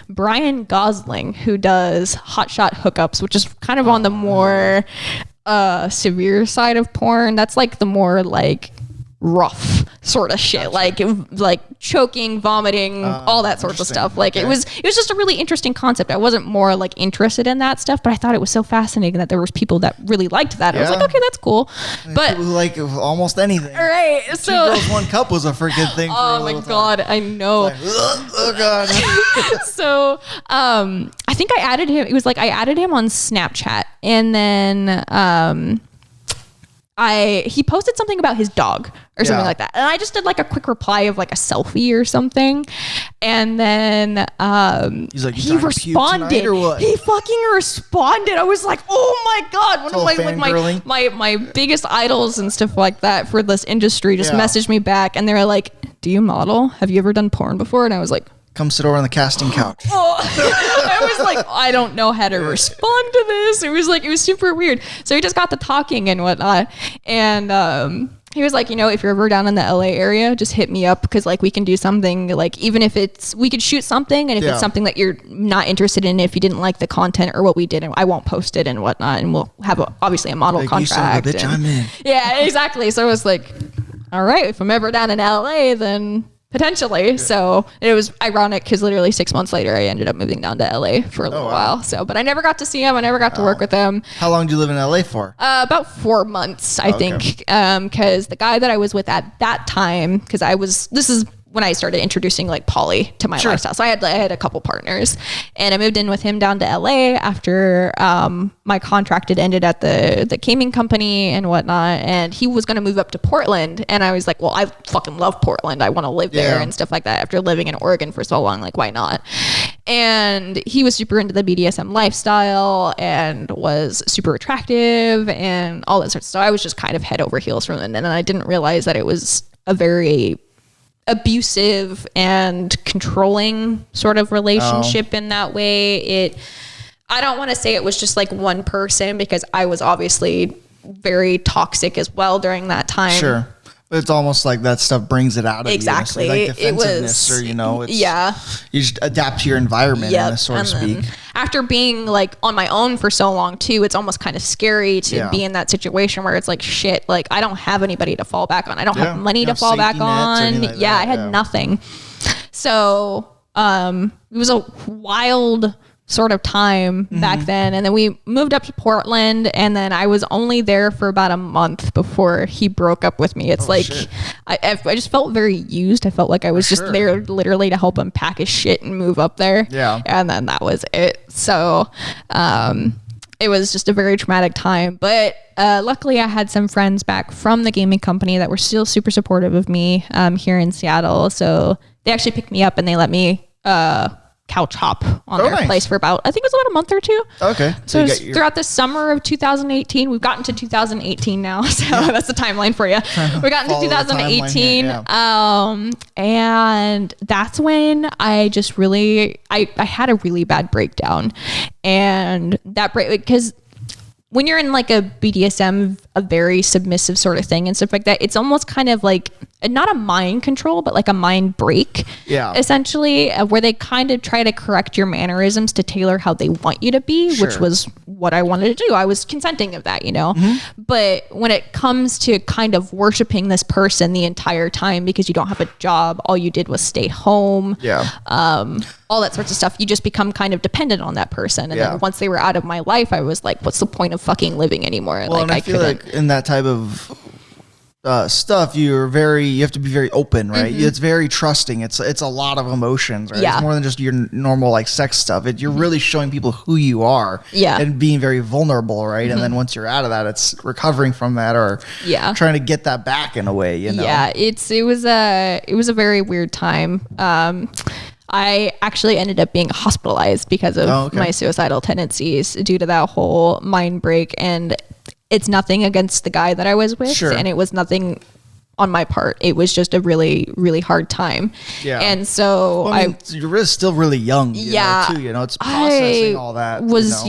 Brian Gosling, who does hotshot hookups, which is kind of on the more severe side of porn. That's like the more like rough sort of shit, like choking, vomiting, all that sorts of stuff. Like it was just a really interesting concept. I wasn't more like interested in that stuff, but I thought it was so fascinating that there was people that really liked that. I was like, okay, that's cool. But people who like almost anything. All right, so 2 Girls 1 Cup was a freaking thing. Oh my god, I know. Like, oh god. So I think I added him. It was like I added him on Snapchat, and then he posted something about his dog or something like that. And I just did like a quick reply of like a selfie or something. And then he's like, he responded. Or what? He fucking responded. I was like, oh my God. One of my biggest idols and stuff like that for this industry just messaged me back, and they were like, do you model? Have you ever done porn before? And I was like, come sit over on the casting couch. I was like, I don't know how to respond to this. It was super weird. So we just got to talking and whatnot. And he was like, you know, if you're ever down in the LA area, just hit me up, because like we can do something, like even if we could shoot something, and if it's something that you're not interested in, if you didn't like the content or what we did, and I won't post it and whatnot, and we'll have obviously a model contract. You son of a bitch, I'm in. Yeah, exactly. So I was like, all right, if I'm ever down in LA, then potentially. So it was ironic, because literally 6 months later I ended up moving down to LA for a little while. So, but I never got to see him. I never got to work with him. How long did you live in LA for? About 4 months, I think. Because the guy that I was with at that time, because this is when I started introducing like poly to my lifestyle. So I had a couple partners, and I moved in with him down to LA after my contract had ended at the gaming company and whatnot. And he was going to move up to Portland, and I was like, well, I fucking love Portland. I want to live there and stuff like that. After living in Oregon for so long, like why not? And he was super into the BDSM lifestyle and was super attractive and all that sort of stuff. So I was just kind of head over heels from him, and I didn't realize that it was a very abusive and controlling sort of relationship in that way. I don't want to say it was just like one person, because I was obviously very toxic as well during that time. Sure. But it's almost like that stuff brings it out of exactly. you. Like defensiveness, or you just adapt to your environment, so to speak. After being like on my own for so long too, it's almost kind of scary to be in that situation where it's like, shit, like I don't have anybody to fall back on. I don't have money to fall back on. Like I had nothing. So it was a wild sort of time back then. And then we moved up to Portland, and then I was only there for about a month before he broke up with me. It's I just felt very used. I felt like I was just there literally to help him pack his shit and move up there. Yeah. And then that was it. So it was just a very traumatic time. But luckily I had some friends back from the gaming company that were still super supportive of me here in Seattle. So they actually picked me up and they let me couch hop on their place for about, I think it was about a month or two. Okay. So throughout the summer of 2018, we've gotten to 2018, now. So that's the timeline for you. We got into 2018. And that's when I just really, I had a really bad breakdown. And that because when you're in like a BDSM, a very submissive sort of thing and stuff like that, it's almost kind of like not a mind control, but like a mind break, essentially, where they kind of try to correct your mannerisms to tailor how they want you to be, which was what I wanted to do. I was consenting of that, but when it comes to kind of worshiping this person the entire time because you don't have a job, all you did was stay home, all that sorts of stuff, you just become kind of dependent on that person. And then once they were out of my life, I was like, what's the point of fucking living anymore? Well, like, I feel like in that type of stuff, you have to be very open, right? It's very trusting. It's a lot of emotions, right? It's more than just your normal like sex stuff. You're really showing people who you are, and being very vulnerable, right? And then once you're out of that, it's recovering from that or trying to get that back in a way, it was a very weird time. I actually ended up being hospitalized because of my suicidal tendencies due to that whole mind break. And it's nothing against the guy that I was with. And it was nothing on my part. It was just a really, really hard time. And so you're still really young, too, it's processing all that. Was,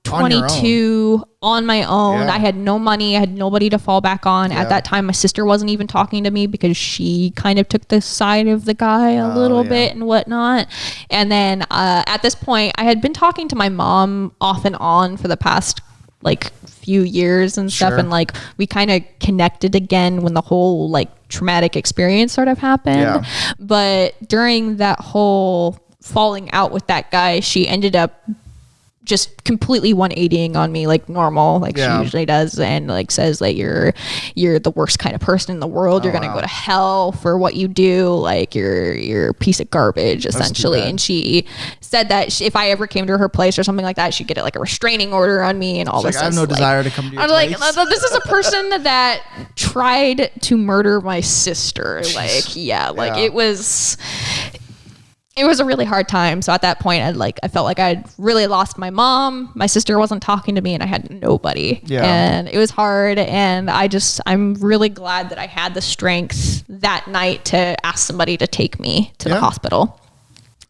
22 on my own. I had no money. I had nobody to fall back on. At that time, my sister wasn't even talking to me because she kind of took the side of the guy a little bit and whatnot. And then at this point, I had been talking to my mom off and on for the past like few years and stuff. And like we kind of connected again when the whole like traumatic experience sort of happened. But during that whole falling out with that guy, she ended up just completely 180ing on me like normal, like she usually does, and like says that you're the worst kind of person in the world. You're gonna go to hell for what you do. Like you're a piece of garbage, essentially. And she said that if I ever came to her place or something like that, she'd get like a restraining order on me and all this. I have no desire to come to your place. Like, this is a person that tried to murder my sister. Like, it was a really hard time. So at that point, I felt like I'd really lost my mom. My sister wasn't talking to me and I had nobody. And it was hard. And I'm really glad that I had the strength that night to ask somebody to take me to the hospital.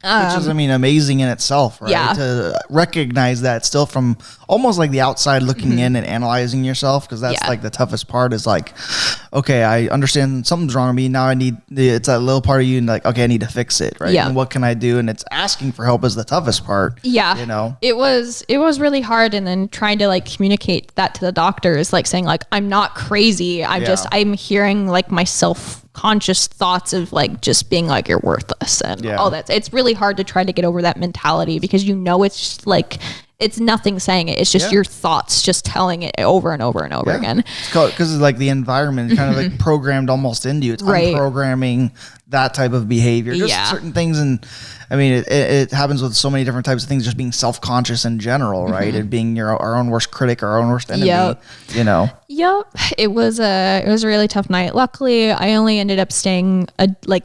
Which is, amazing in itself, right? To recognize that still from almost like the outside looking in and analyzing yourself, because that's like the toughest part is like, okay, I understand something's wrong with me. Now it's that little part of you and like, okay, I need to fix it, right? And what can I do? And it's asking for help is the toughest part. It was really hard. And then trying to like communicate that to the doctors, like saying like, I'm not crazy. I'm hearing like my self-conscious thoughts of like just being like you're worthless and all that. It's really hard to try to get over that mentality because it's just like it's nothing saying it. It's just your thoughts just telling it over and over and over again. Because it's like the environment is kind of like programmed almost into you. It's unprogramming that type of behavior. Just certain things. And it happens with so many different types of things, just being self-conscious in general, right? And being our own worst critic, our own worst enemy, It was a really tough night. Luckily, I only ended up staying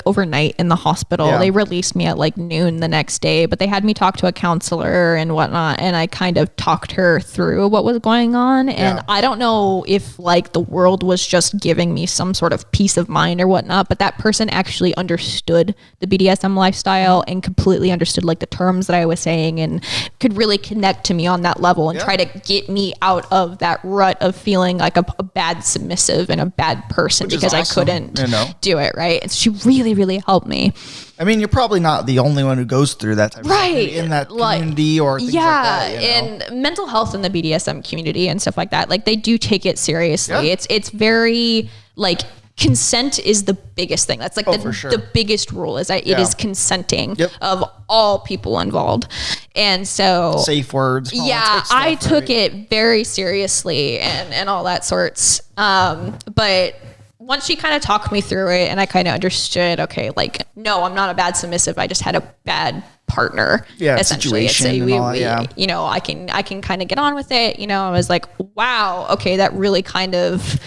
overnight in the hospital. They released me at like noon the next day, but they had me talk to a counselor and whatnot. And I kind of talked her through what was going on. And I don't know if like the world was just giving me some sort of peace of mind or whatnot, but that person actually understood the BDSM lifestyle and completely understood like the terms that I was saying and could really connect to me on that level and try to get me out of that rut of feeling like a bad submissive and a bad person because I couldn't do it, right? And she really, really helped me. You're probably not the only one who goes through that type of thing in that community or things like that. And mental health in the BDSM community and stuff like that, like they do take it seriously. It's very like consent is the biggest thing. That's like the biggest rule is that it is consenting of all people involved. And so safe words. I took it very seriously and all that sorts. But once she kind of talked me through it and I kind of understood, okay, like, no, I'm not a bad submissive. I just had a bad partner. Essentially, situation and all, you know, I can kind of get on with it. You know, I was like, wow, okay, that really kind of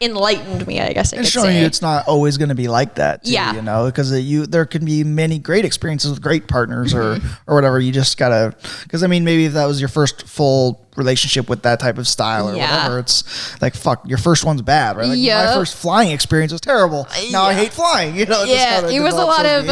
enlightened me, I guess I could showing say. you it's not always going to be like that too, you know, because there can be many great experiences with great partners or whatever. You just gotta, because I mean, maybe if that was your first full relationship with that type of style or whatever, it's like, fuck, your first one's bad, right? Like my first flying experience was terrible. Now I hate flying, you know. It was a lot of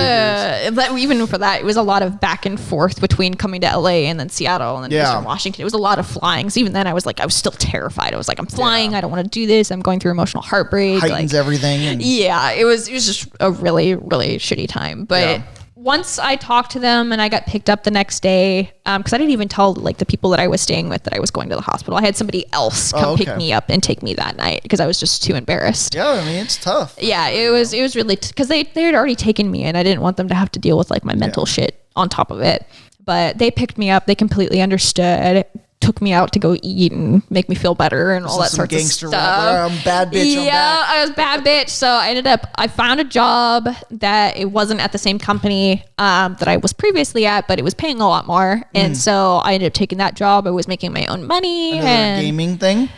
even for that, it was a lot of back and forth between coming to LA and then Seattle and then Eastern Washington. It was a lot of flying. So even then I was still terrified. I was like, I'm flying, I don't want to do this, I'm going through emotional heartbreak, heightens everything, and it was just a really, really shitty time. But once I talked to them and I got picked up the next day, because I didn't even tell like the people that I was staying with that I was going to the hospital. I had somebody else come pick me up and take me that night because I was just too embarrassed. Yeah, I mean, it's tough. Yeah, it was really, because they had already taken me and I didn't want them to have to deal with like my mental shit on top of it. But they picked me up. They completely understood. Took me out to go eat and make me feel better and all that sort of stuff. I'm bad bitch. Yeah, I was bad bitch. So I found a job that it wasn't at the same company that I was previously at, but it was paying a lot more. And so I ended up taking that job. I was making my own money. Another gaming thing?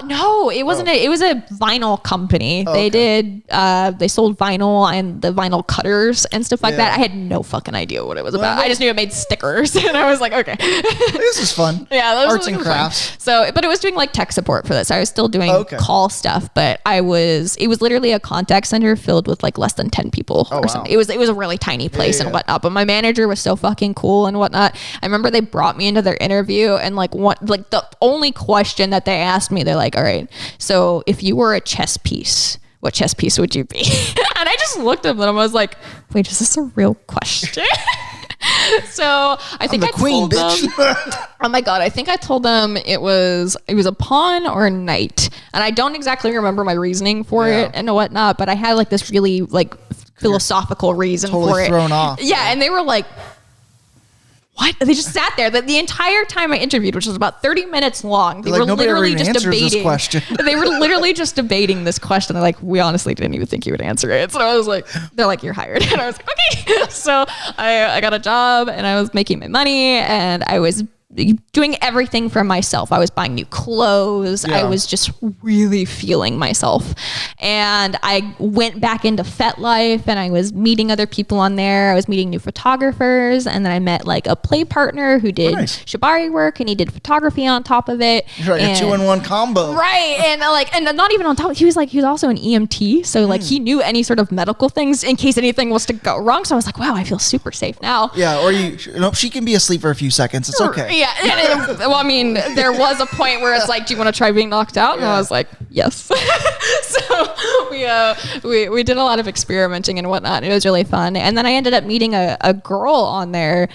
No, it wasn't. It was a vinyl company. They sold vinyl and the vinyl cutters and stuff like that. I had no fucking idea what it was about. I just knew it made stickers and I was like, okay. This is fun. Arts and crafts. Fun. So, but it was doing like tech support for this. I was still doing call stuff, but it was literally a contact center filled with like less than 10 people or something. It was a really tiny place and whatnot, but my manager was so fucking cool and whatnot. I remember they brought me into their interview and the only question that they asked me, they're like, all right, so if you were a chess piece, what chess piece would you be? And I just looked at them and I was like, wait, is this a real question? So I think I told them, oh my God, I think I told them it was a pawn or a knight. And I don't exactly remember my reasoning for it and whatnot, but I had like this really like philosophical reason for it. Thrown off. Yeah. And they were like, what? They just sat there the entire time I interviewed, which was about 30 minutes long. They were literally just debating this question. They were literally just debating this question. They're like, we honestly didn't even think you would answer it. So I was like, they're like, you're hired. And I was like, okay. So I got a job and I was making my money and I was doing everything for myself. I was buying new clothes. I was just really feeling myself. And I went back into Fet life and I was meeting other people on there. I was meeting new photographers. And then I met like a play partner who did shibari work and he did photography on top of it. You're like a 2-in-1 combo. Right. And not even on top, he was also an EMT. So like he knew any sort of medical things in case anything was to go wrong. So I was like, wow, I feel super safe now. Yeah. Or she can be asleep for a few seconds. It's okay. Yeah. Well, I mean, there was a point where it's like, do you want to try being knocked out? And I was like, yes. So we did a lot of experimenting and whatnot. It was really fun. And then I ended up meeting a girl on there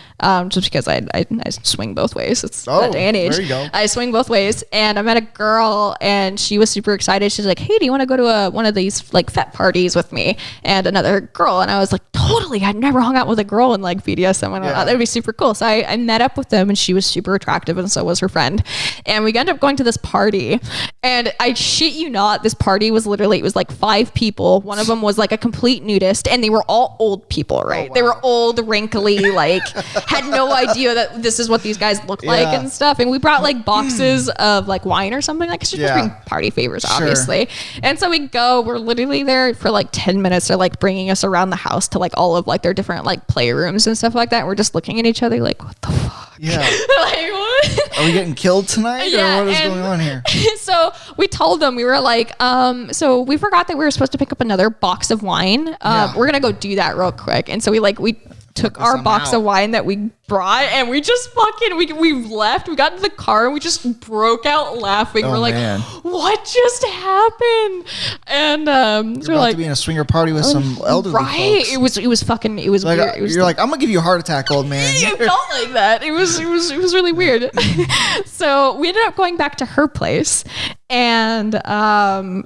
just because I swing both ways. It's that day and age. There you go. I swing both ways. And I met a girl and she was super excited. She's like, hey, do you want to go to one of these like Fet parties with me? And another girl. And I was like, totally. I'd never hung out with a girl in like BDSM and whatnot. That'd be super cool. So I met up with them and she was super attractive and so was her friend. And we ended up going to this party. And I shit you not, this party was literally, it was like 5 people. One of them was like a complete nudist and they were all old people, right? They were old, wrinkly, like had no idea that this is what these guys looked like and stuff. And we brought like boxes of like wine or something, like it's just bring party favors, obviously. And so we're literally there for like 10 minutes. They're like bringing us around the house to like all of like their different like playrooms and stuff like that. We're just looking at each other like, what the fuck? Yeah. Like, what? Are we getting killed tonight? Yeah, or what is going on here? So we told them, we were like, so we forgot that we were supposed to pick up another box of wine. We're going to go do that real quick. And so we took our box of wine that we brought and we just fucking, we left, we got into the car and we just broke out laughing. We're like, man, what just happened? And so we're like, to be in a swinger party with some elderly folks. It was like, weird. You're like, I'm gonna give you a heart attack, old man. It felt like that. It was really weird. So we ended up going back to her place and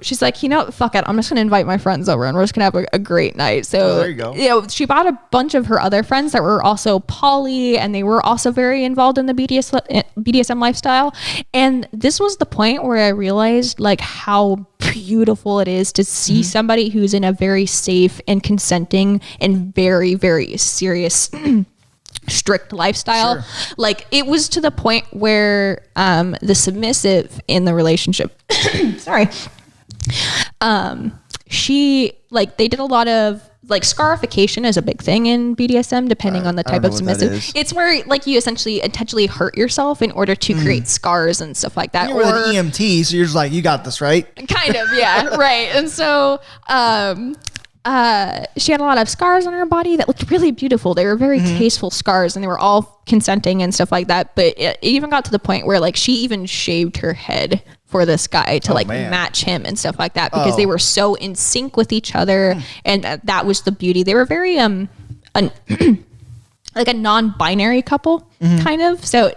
she's like, fuck it, I'm just gonna invite my friends over and we're just gonna have a great night. So there you go. She brought a bunch of her other friends that were also poly and they were also very involved in the BDSM lifestyle. And this was the point where I realized like how beautiful it is to see somebody who's in a very safe and consenting and very, very serious strict lifestyle. Sure. Like it was to the point where the submissive in the relationship sorry, she like they did a lot of like scarification is a big thing in BDSM depending on the type of submissive. It's where like you essentially intentionally hurt yourself in order to create scars and stuff like that. You're with an EMT, so you're just like, you got this, right? Kind of, yeah. Right. And so she had a lot of scars on her body that looked really beautiful. They were very tasteful scars, and they were all consenting and stuff like that. But it even got to the point where like she even shaved her head for this guy to match him and stuff like that, because they were so in sync with each other. And that was the beauty. They were very like a non-binary couple kind of. So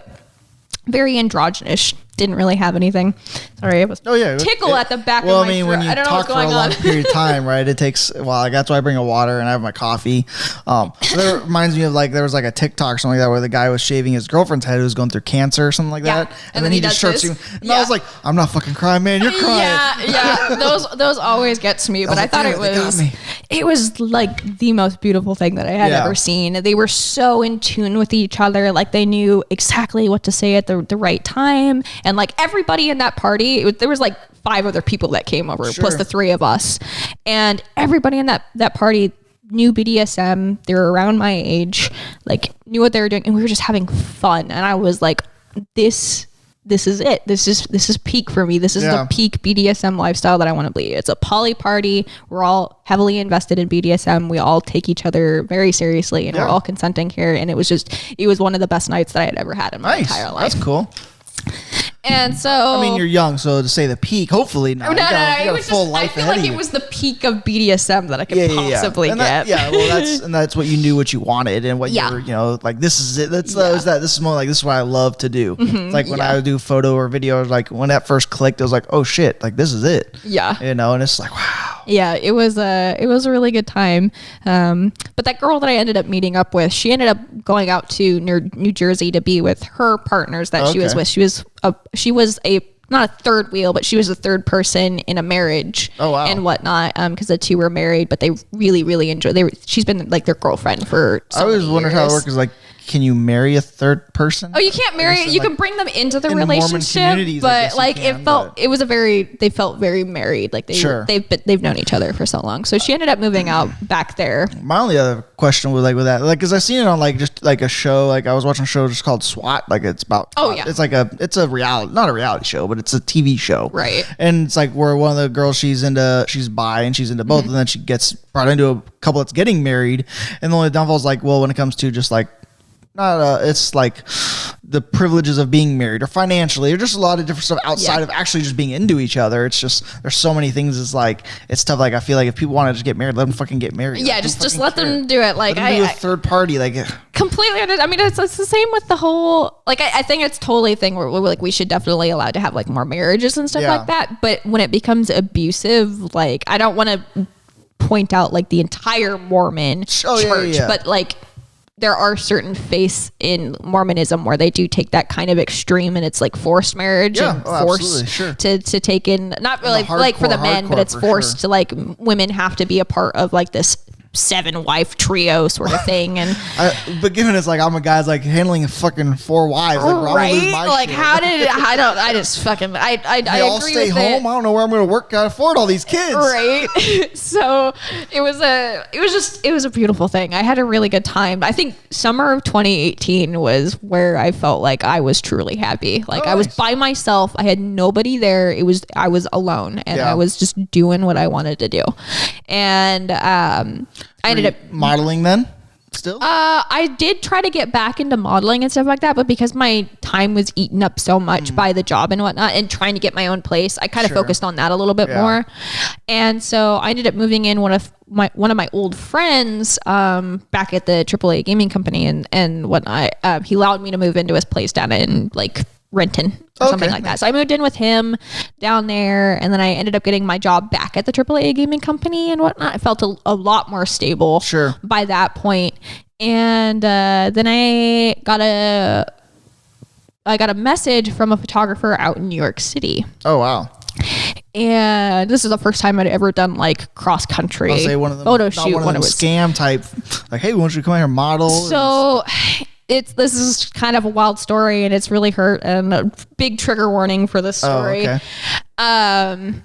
very androgynous. Didn't really have anything. Sorry, it was tickle at the back of my throat. When you I don't know talk what's going for a long period of time, right? It takes a while. That's why I bring a water and I have my coffee. That reminds me of like, there was like a TikTok or something like that where the guy was shaving his girlfriend's head who was going through cancer or something like that. And then he just starts doing, and I was like, I'm not fucking crying, man. You're crying. Yeah. Those always gets me, but I thought it was like the most beautiful thing that I had ever seen. They were so in tune with each other. Like they knew exactly what to say at the right time. And like everybody in that party, there was like 5 other people that came over, plus the 3 of us. And everybody in that party knew BDSM. They were around my age, like knew what they were doing. And we were just having fun. And I was like, this is it. This is peak for me. This is the peak BDSM lifestyle that I want to be. It's a poly party. We're all heavily invested in BDSM. We all take each other very seriously, and we're all consenting here. And it was one of the best nights that I had ever had in my entire life. That's cool. And so, I mean, you're young, so to say the peak, hopefully not. No. It was just, I feel like it was the peak of BDSM that I could possibly get. That's what you knew what you wanted and what you were, like, this is it. This is more like, this is what I love to do. It's like when I would do photo or video, like when that first clicked, I was like, oh shit, like this is it. Yeah. And it's like, wow. Yeah, it was a really good time. But that girl that I ended up meeting up with, she ended up going out to New Jersey to be with her partners that she was with. She was not a third wheel, but she was a third person in a marriage and whatnot. Because the 2 were married, but they really, really enjoyed. She's been like their girlfriend for. I always wondered how it works. Is like, can you marry a third person? Oh, you can't marry. You can bring them into the relationship, but like they felt very married. Like they've known each other for so long. So she ended up moving out back there. My only other question was like with that, like, because I seen it on like just like a show. Like I was watching a show just called SWAT. Like it's about. It's like it's a reality, not a reality show, but it's a TV show. Right. And it's like where one of the girls she's bi and she's into both, and then she gets brought into a couple that's getting married, and the only downfall is like, well, when it comes to just like. It's like the privileges of being married or financially or just a lot of different stuff outside of actually just being into each other. It's just, there's so many things. It's like, it's tough. Like, I feel like if people want to just get married, let them fucking get married. Yeah. Just let them do it. Like a third party. Like completely. I mean, it's the same with the whole, like, I think it's totally a thing where like, we should definitely allow to have like more marriages and stuff like that. But when it becomes abusive, like, I don't want to point out like the entire Mormon church, but like, there are certain faiths in Mormonism where they do take that kind of extreme, and it's like forced marriage and forced to take in, not really like for the men, but it's forced to like women have to be a part of like this 7-wife trio sort of thing. And but given it's like I'm a guy's like handling fucking 4 wives, like right? Like shit. How did I just fucking I all agree stay with home. It. I don't know where I'm going to work. Gotta afford all these kids, right? So it was a beautiful thing. I had a really good time. I think summer of 2018 was where I felt like I was truly happy. Like I was by myself. I had nobody there. I was alone, and I was just doing what I wanted to do. And I ended up modeling then still. I did try to get back into modeling and stuff like that, but because my time was eaten up so much by the job and whatnot and trying to get my own place, I kind of focused on that a little bit more. And so I ended up moving in one of my old friends back at the AAA gaming company and whatnot. He allowed me to move into his place down in like Renton or something like that. So I moved in with him down there, and then I ended up getting my job back at the AAA gaming company and whatnot. I felt a lot more stable by that point. And then I got a message from a photographer out in New York City. Oh, wow. And this is the first time I'd ever done like cross country photo shoot. One of them scam type, like, hey, we want you to come here and model. So this is kind of a wild story, and it's really hurt, and a big trigger warning for this story. Oh, okay.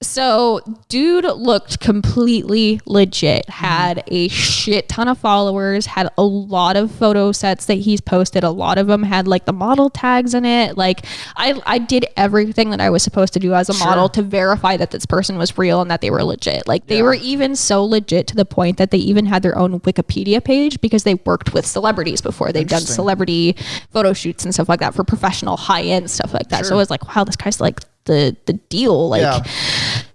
So dude looked completely legit, had a shit ton of followers, had a lot of photo sets that he's posted. A lot of them had like the model tags in it. Like I did everything that I was supposed to do as a model to verify that this person was real and that they were legit. Like they were even so legit to the point that they even had their own Wikipedia page because they worked with celebrities before. They've done celebrity photo shoots and stuff like that for professional high-end stuff like that. So I was like, wow, this guy's like the deal. Like,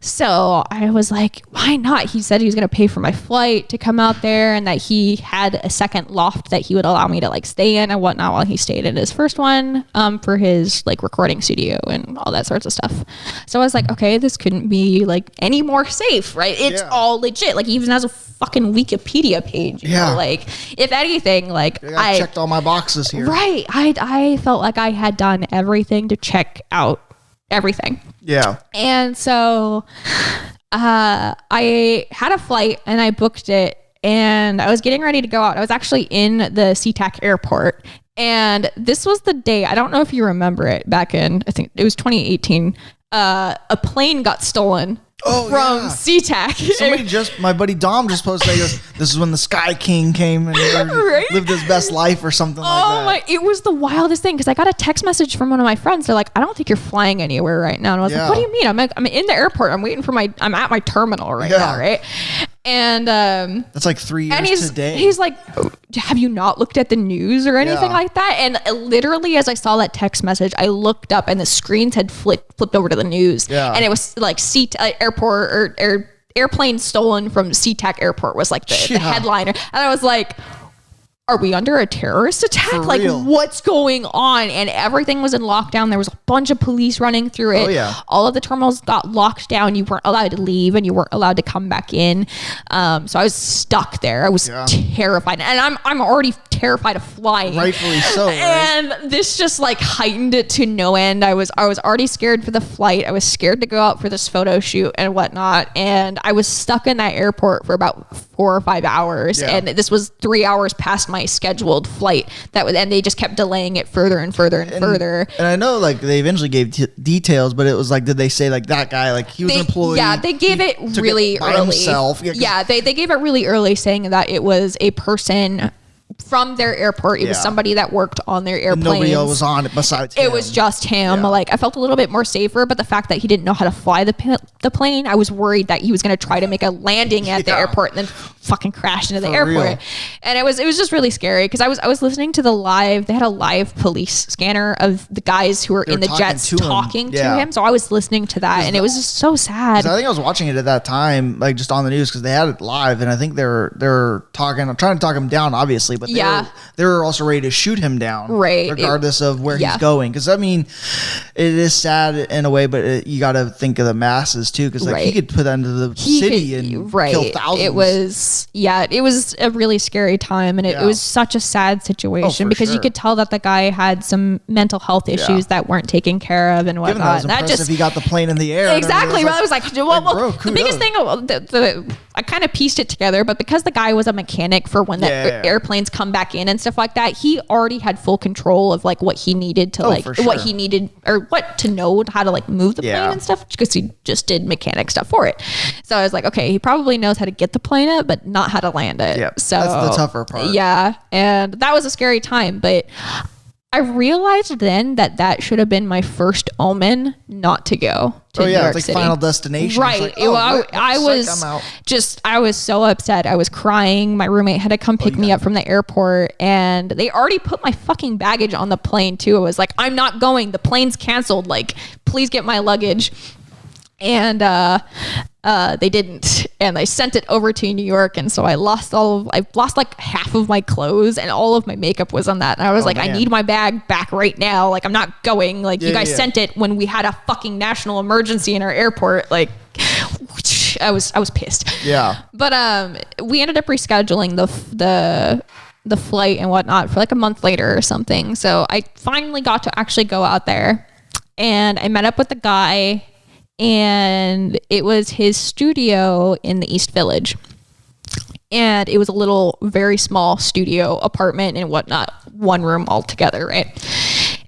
so I was like, why not? He said he was going to pay for my flight to come out there, and that he had a second loft that he would allow me to like stay in and whatnot while he stayed in his first one, for his like recording studio and all that sorts of stuff. So I was like, okay, this couldn't be like any more safe, right? It's all legit. Like, he even has a fucking Wikipedia page, you know? Like, if anything, like, I checked all my boxes here. Right. I felt like I had done everything to check out everything. Yeah. And so I had a flight and I booked it, and I was getting ready to go out. I was actually in the SeaTac airport, and this was the day, I don't know if you remember it, back in, I think it was 2018, a plane got stolen from SeaTac. My buddy Dom just posted, he goes, this is when the Sky King came and lived his best life or something like that. It was the wildest thing, because I got a text message from one of my friends. They're like, I don't think you're flying anywhere right now. And I was like, what do you mean? I'm in the airport. I'm waiting for I'm at my terminal right now, right? And that's like 3 years today. He's like, have you not looked at the news or anything like that? And literally, as I saw that text message, I looked up and the screens had flipped over to the news. And it was like airport or airplane stolen from SeaTac airport was like the headliner. And I was like, are we under a terrorist attack? For like, real? What's going on? And everything was in lockdown. There was a bunch of police running through it. All of the terminals got locked down. You weren't allowed to leave, and you weren't allowed to come back in. So I was stuck there. I was terrified, and I'm already terrified of flying. Rightfully so. Right? And this just like heightened it to no end. I was already scared for the flight. I was scared to go out for this photo shoot and whatnot. And I was stuck in that airport for about 4 or 5 hours. And this was 3 hours past my scheduled flight. And they just kept delaying it further and further and further. And I know like they eventually gave details, but it was like, did they say like that guy, like he was an employee? Yeah, they gave it really early. Himself. Yeah, they gave it really early, saying that it was a person from their airport. It was somebody that worked on their airplanes. Nobody else was on it besides him. It was just him. Like, I felt a little bit more safer, but the fact that he didn't know how to fly the plane, I was worried that he was going to try to make a landing at the airport and then fucking crash into the airport. Real. And it was just really scary, because I was listening to they had a live police scanner of the guys who were in the jets talking to him. So I was listening to that, and it was just so sad. I think I was watching it at that time, like just on the news, because they had it live, and I think they're talking. I'm trying to talk him down, obviously, but they were also ready to shoot him down, regardless of where he's going. Because I mean, it is sad in a way, but you got to think of the masses too, because like he could put that into the city and kill thousands. It was a really scary time, and it was such a sad situation, because you could tell that the guy had some mental health issues that weren't taken care of and whatnot. That just, if he got the plane in the air. Exactly. I was like, well, the biggest thing, I kind of pieced it together, but because the guy was a mechanic for when the airplanes come back in and stuff like that, he already had full control of like what he needed to what he needed, or what to know how to like move the plane and stuff, because he just did mechanic stuff for it. So I was like, okay, he probably knows how to get the plane up, but not how to land it. So that's the tougher part. And that was a scary time, but I realized then that should have been my first omen not to go to New York it's like City. Final Destination. Right. Like, I was so upset. I was crying. My roommate had to come pick me up from the airport, and they already put my fucking baggage on the plane too. I was like, I'm not going. The plane's canceled. Like, please get my luggage. And they didn't, and they sent it over to New York, and so I lost like half of my clothes, and all of my makeup was on that. And I was I need my bag back right now. Like, I'm not going. Like, you guys sent it when we had a fucking national emergency in our airport. Like, I was pissed. Yeah. But we ended up rescheduling the flight and whatnot for like a month later or something. So I finally got to actually go out there, and I met up with the guy. and it was his studio in the East Village. And it was a little, very small studio apartment and whatnot, one room altogether, right?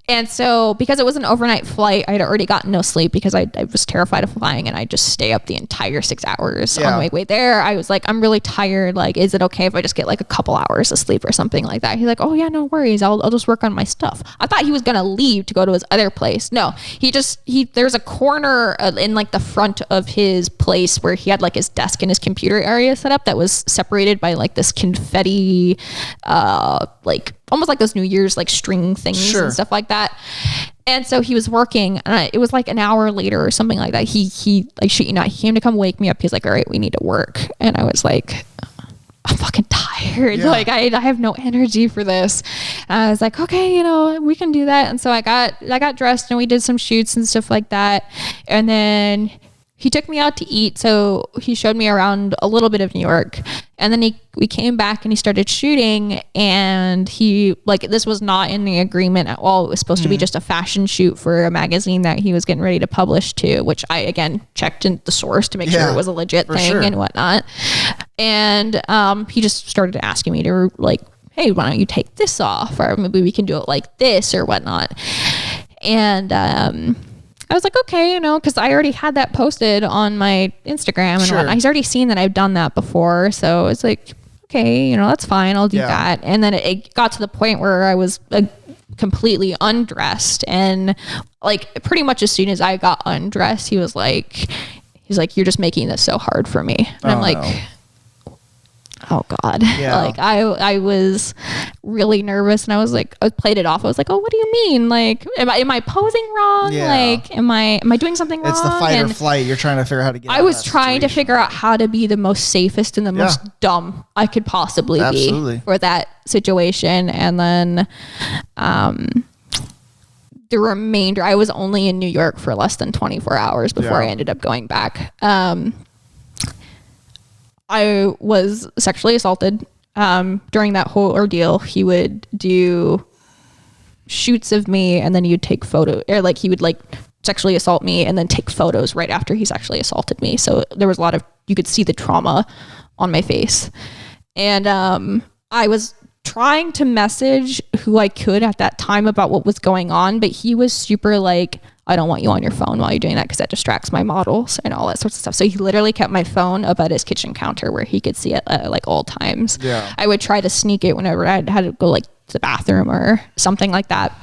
And so because it was an overnight flight, I had already gotten no sleep because I was terrified of flying, and I just stay up the entire 6 hours on my way there. I was like, I'm really tired. Like, is it okay if I just get like a couple hours of sleep or something like that? He's like, oh yeah, no worries. I'll just work on my stuff. I thought he was going to leave to go to his other place. No, there's a corner in like the front of his place where he had like his desk and his computer area set up that was separated by like this confetti, like almost like those New Year's like string things and stuff like that. And so he was working, and it was like an hour later or something like that. He like, shit, you know, he came to come wake me up. He's like, all right, we need to work. And I was like, I'm fucking tired. Yeah. Like I have no energy for this. And I was like, okay, you know, we can do that. And so I got dressed and we did some shoots and stuff like that. And then he took me out to eat. So he showed me around a little bit of New York, and then we came back and he started shooting, and he, like, this was not in the agreement at all. It was supposed to be just a fashion shoot for a magazine that he was getting ready to publish to, which I, again, checked in the source to make sure it was a legit thing and whatnot. And he just started asking me to, like, hey, why don't you take this off? Or maybe we can do it like this or whatnot. And I was like, okay, you know, because I already had that posted on my Instagram and whatnot. He's already seen that I've done that before. So it's like, okay, you know, that's fine. I'll do that. And then it got to the point where I was completely undressed. And like pretty much as soon as I got undressed, he's like, you're just making this so hard for me. And I'm like, oh God. Yeah. Like I was really nervous, and I was like, I played it off. I was like, oh, what do you mean? Like, am I posing wrong? Yeah. Like, am I doing something wrong? It's the fight or flight. You're trying to figure out how to get I was trying to figure out how to be the most safest and the most dumb I could possibly be for that situation. And then, the remainder, I was only in New York for less than 24 hours before I ended up going back. I was sexually assaulted during that whole ordeal. He would do shoots of me, and then he'd take photos, or like he would like sexually assault me and then take photos right after he sexually assaulted me. So there was a lot of, you could see the trauma on my face. And I was trying to message who I could at that time about what was going on, but he was super like, I don't want you on your phone while you're doing that because that distracts my models and all that sorts of stuff. So he literally kept my phone up at his kitchen counter where he could see it at like all times. Yeah. I would try to sneak it whenever I had to go like to the bathroom or something like that.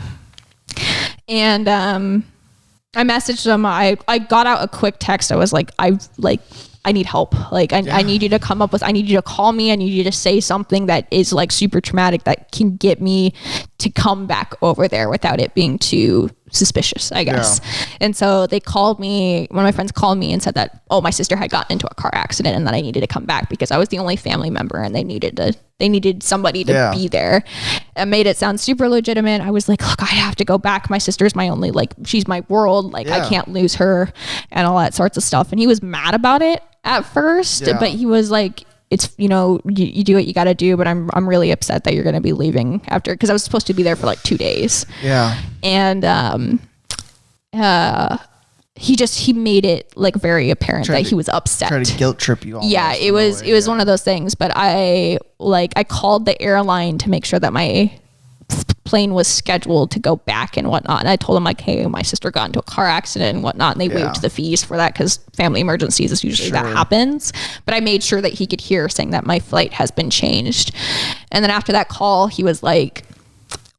And I messaged him. I got out a quick text. I was like, I need help. Like, I need you to come up with, I need you to call me. I need you to say something that is like super traumatic that can get me to come back over there without it being too suspicious, I guess. Yeah. And so they called me, one of my friends called me and said that, oh, my sister had gotten into a car accident and that I needed to come back because I was the only family member and they needed somebody to be there. It made it sound super legitimate. I was like, look, I have to go back. My sister's my only, like, she's my world. Like, I can't lose her and all that sorts of stuff. And he was mad about it at first, but he was like, it's, you know, you do what you got to do, but I'm really upset that you're going to be leaving after, because I was supposed to be there for like 2 days. Yeah. And he made it like very apparent that he was upset. Try to guilt trip you. Yeah, it was one of those things. But I called the airline to make sure that my plane was scheduled to go back and whatnot. And I told them like, hey, my sister got into a car accident and whatnot. And they waived the fees for that because family emergencies is usually that happens. But I made sure that he could hear saying that my flight has been changed. And then after that call, he was like,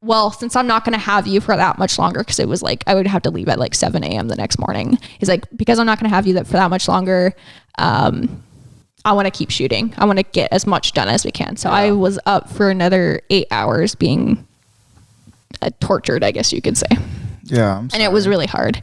well, since I'm not going to have you for that much longer, because it was like, I would have to leave at like 7 a.m. the next morning. He's like, because I'm not going to have you for that much longer, I want to keep shooting. I want to get as much done as we can. So I was up for another 8 hours being tortured, I guess you could say. Yeah. And it was really hard.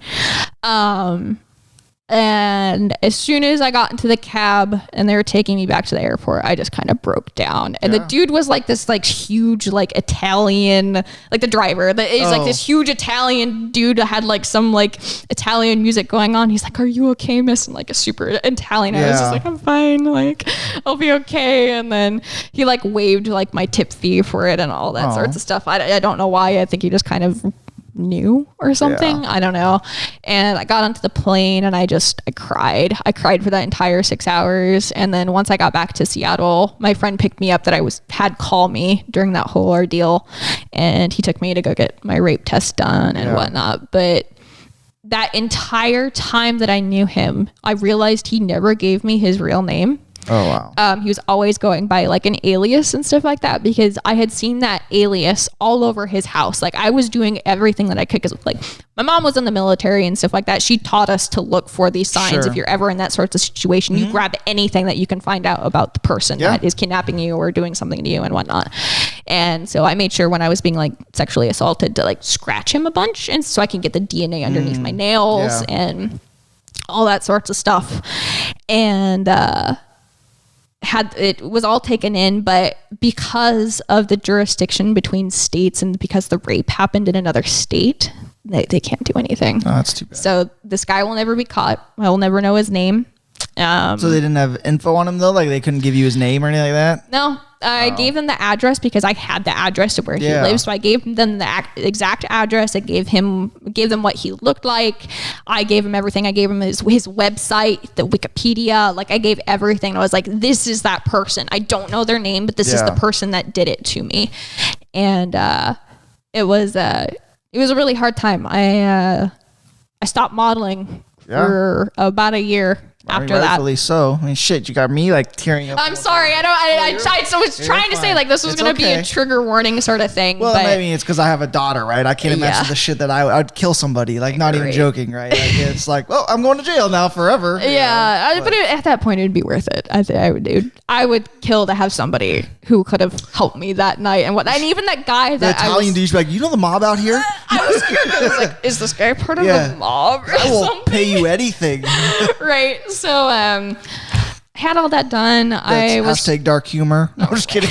And as soon as I got into the cab and they were taking me back to the airport, I just kind of broke down. And the dude was like this like huge like Italian, like the driver, he's like this huge Italian dude that had like some like Italian music going on. He's like, are you okay, miss? And like a super Italian. I was just like, I'm fine, like I'll be okay. And then he like waived like my tip fee for it and all that sorts of stuff. I don't know why. I think he just kind of new or something. I don't know. And I got onto the plane and I cried. I cried for that entire 6 hours. And then once I got back to Seattle, my friend picked me up that had call me during that whole ordeal. And he took me to go get my rape test done and whatnot. But that entire time that I knew him, I realized he never gave me his real name. Oh, wow. He was always going by like an alias and stuff like that, because I had seen that alias all over his house. Like, I was doing everything that I could, because like my mom was in the military and stuff like that. She taught us to look for these signs. If you're ever in that sort of situation, you grab anything that you can find out about the person that is kidnapping you or doing something to you and whatnot. And so I made sure when I was being like sexually assaulted to like scratch him a bunch, and so I can get the DNA underneath my nails and all that sorts of stuff. And it was all taken in, but because of the jurisdiction between states and because the rape happened in another state, they can't do anything. Oh, that's too bad. So this guy will never be caught. I will never know his name. So they didn't have info on him though? Like they couldn't give you his name or anything like that? No. I gave them the address because I had the address of where he lives. So I gave them the exact address. I gave them what he looked like. I gave him everything. I gave him his website, the Wikipedia. Like, I gave everything. I was like, this is that person. I don't know their name, but this is the person that did it to me. And it was a really hard time. I stopped modeling for about a year. After that, rightfully so. I mean, shit, you got me like tearing up. I'm sorry. I was trying to say like this was going to be a trigger warning sort of thing. Well, but I mean, it's because I have a daughter, right? I can't imagine the shit that I'd kill somebody. Like, not even joking, right? Like, it's like, well, I'm going to jail now forever. Yeah, but at that point, it'd be worth it. I think I would do. I would kill to have somebody who could have helped me that night and what. And even that guy, the Italian douchebag, like, you know the mob out here. I was scared. I was like, is this guy part of the mob? Or I will pay you anything. Right. So I had all that done. I was hashtag dark humor. No, I'm just kidding.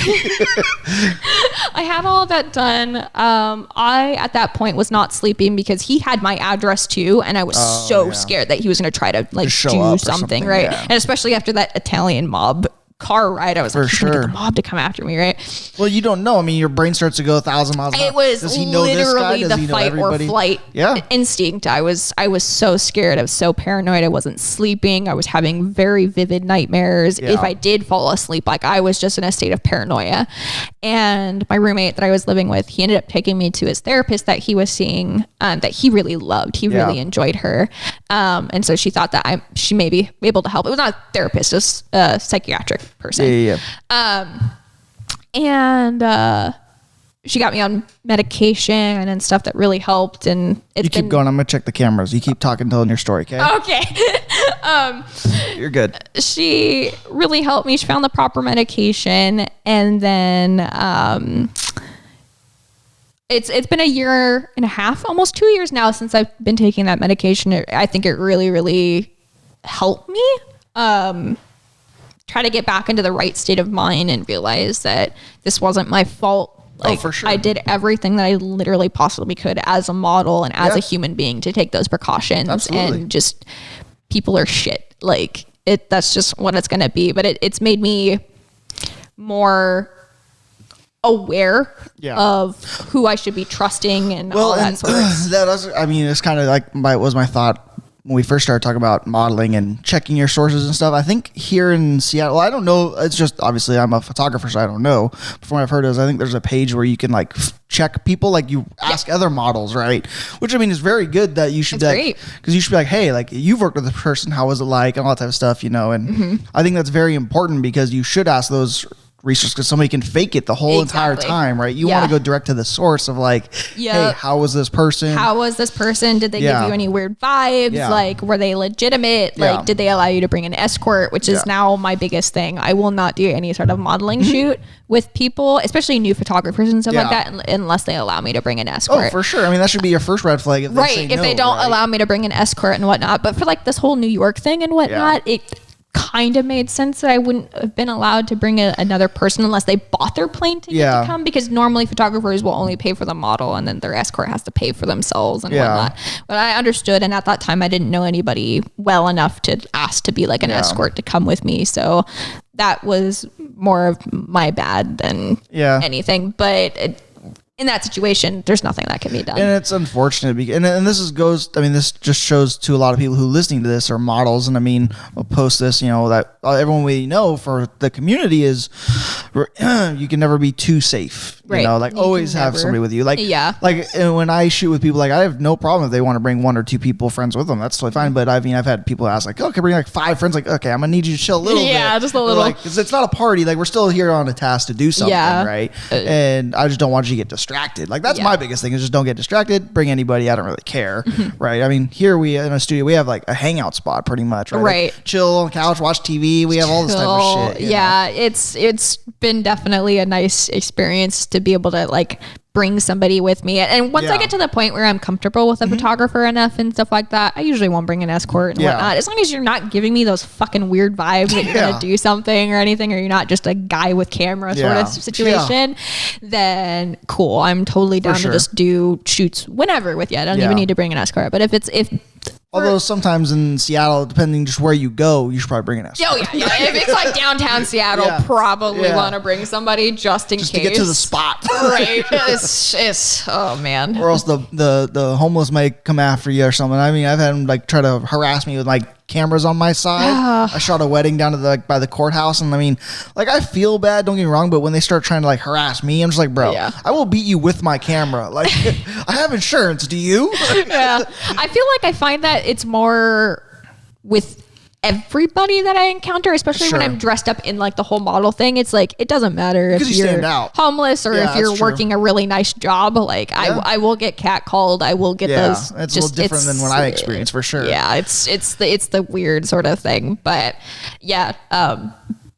I had all of that done. I at that point was not sleeping because he had my address too, and I was so scared that he was going to try to like do something, right? Yeah. And especially after that Italian mob car ride, I was like, get the mob to come after me, right? Well, you don't know. I mean, your brain starts to go 1,000 miles an hour. It was literally the fight or flight instinct. I was so scared. I was so paranoid. I wasn't sleeping. I was having very vivid nightmares. If I did fall asleep, like I was just in a state of paranoia. And my roommate that I was living with, he ended up taking me to his therapist that he was seeing, that he really loved. He really enjoyed her. And so she thought that she may be able to help. It was not a therapist, it was a psychiatric person. And she got me on medication and stuff that really helped. And you keep going. I'm gonna check the cameras. You keep telling your story, okay? Okay. You're good. She really helped me. She found the proper medication, and then it's been a year and a half, almost 2 years now since I've been taking that medication. I think it really, really helped me try to get back into the right state of mind and realize that this wasn't my fault. Like, for sure. I did everything that I literally possibly could as a model and as a human being to take those precautions. Absolutely. And just people are shit. Like that's just what it's going to be. But it's made me more aware of who I should be trusting and all that sort of stuff. I mean, it's kind of like was my thought when we first started talking about modeling and checking your sources and stuff. I think here in Seattle, I don't know. It's just, obviously I'm a photographer, so I don't know. But from what I've heard is I think there's a page where you can like check people, like you ask other models, right? Which I mean is very good that you should because you should be like, hey, like you've worked with this person, how was it like, and all that type of stuff, you know? And I think that's very important because you should ask those research because somebody can fake it the whole entire time, right? You want to go direct to the source of like, hey, how was this person? Did they give you any weird vibes? Like, were they legitimate? Like, did they allow you to bring an escort? Which is now my biggest thing. I will not do any sort of modeling shoot with people, especially new photographers and stuff like that, unless they allow me to bring an escort. Oh, for sure. I mean, that should be your first red flag. If they say if they don't allow me to bring an escort and whatnot. But for like this whole New York thing and whatnot, it kind of made sense that I wouldn't have been allowed to bring another person unless they bought their plane ticket to come, because normally photographers will only pay for the model and then their escort has to pay for themselves and whatnot. But I understood, and at that time I didn't know anybody well enough to ask to be like an escort to come with me, so that was more of my bad than anything. But in that situation, there's nothing that can be done. And it's unfortunate. And this this just shows to a lot of people who listening to this are models. And I mean, we'll post this, that everyone we know for the community is you can never be too safe. Right. You always have somebody with you. Like when I shoot with people, I have no problem if they want to bring 1 or 2 people, friends with them. That's totally fine. But I've had people ask can I bring 5 friends? Okay, I'm going to need you to chill a little bit. Yeah, just a little. Because it's not a party. We're still here on a task to do something, right? And I just don't want you to get distracted. That's my biggest thing is just don't get distracted. Bring anybody. I don't really care, right? I mean, here in a studio, we have a hangout spot pretty much, right? Right. Chill on the couch, watch TV. We have all this type of shit. Yeah, it's been definitely a nice experience to be able to bring somebody with me. And once I get to the point where I'm comfortable with a photographer enough and stuff like that, I usually won't bring an escort and whatnot. As long as you're not giving me those fucking weird vibes that you're going to do something or anything, or you're not just a guy with camera sort of situation, then cool. I'm totally down to just do shoots whenever with you. I don't even need to bring an escort. But if although sometimes in Seattle, depending just where you go, you should probably bring an escort. Oh yeah. If it's downtown Seattle, probably want to bring somebody just in case. To get to the spot. Right. It's oh man. Or else the homeless might come after you or something. I mean, I've had them try to harass me with cameras on my side. I shot a wedding down to by the courthouse, and I mean, I feel bad, don't get me wrong, but when they start trying to harass me, I'm just bro, I will beat you with my camera. I have insurance. Do you? Yeah. I feel I find that it's more with everybody that I encounter, especially when I'm dressed up in the whole model thing. It's it doesn't matter if you're homeless or if you're working a really nice job. I will get catcalled. I will get those. It's a little different than what I experienced for sure. Yeah, it's the weird sort of thing. But yeah,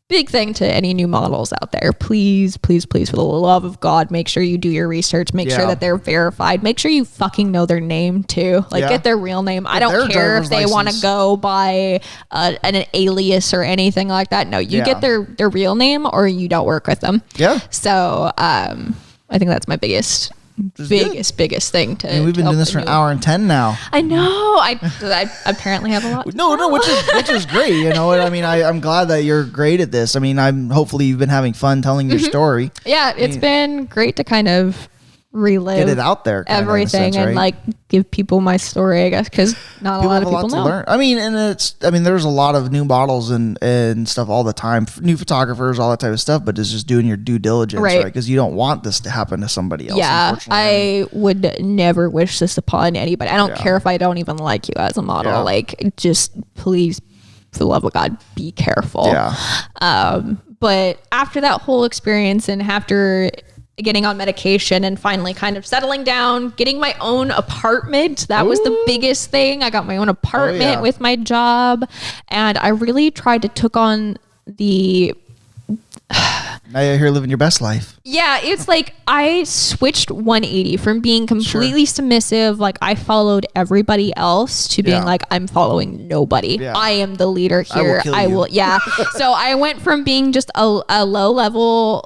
big thing to any new models out there. Please, please, please, for the love of God, make sure you do your research. Make sure that they're verified. Make sure you fucking know their name too. Get their real name. I don't care if they want to go by an alias or anything like that. No, you get their real name or you don't work with them. Yeah. So I think that's my biggest thing to. We've been doing this for an hour and 10 now. I know. I apparently have a lot. No, which is great. I mean, I'm glad that you're great at this. I mean, hopefully you've been having fun telling your story. Yeah, it's been great to kind of relive, get it out there, everything, and give people my story, I guess, because not a lot of people know. Learn. I mean, there's a lot of new models and stuff all the time, new photographers, all that type of stuff, but it's just doing your due diligence, right? Because you don't want this to happen to somebody else. Yeah, I would never wish this upon anybody. I don't care if I don't even like you as a model. Just please, for the love of God, be careful. Yeah. But after that whole experience and after getting on medication and finally kind of settling down, getting my own apartment. That was the biggest thing. I got my own apartment with my job, and I really tried to took on the... Now you're here living your best life. Yeah, it's I switched 180 from being completely submissive, I followed everybody else, to being I'm following nobody. Yeah. I am the leader here. I will kill you. So I went from being just a low level,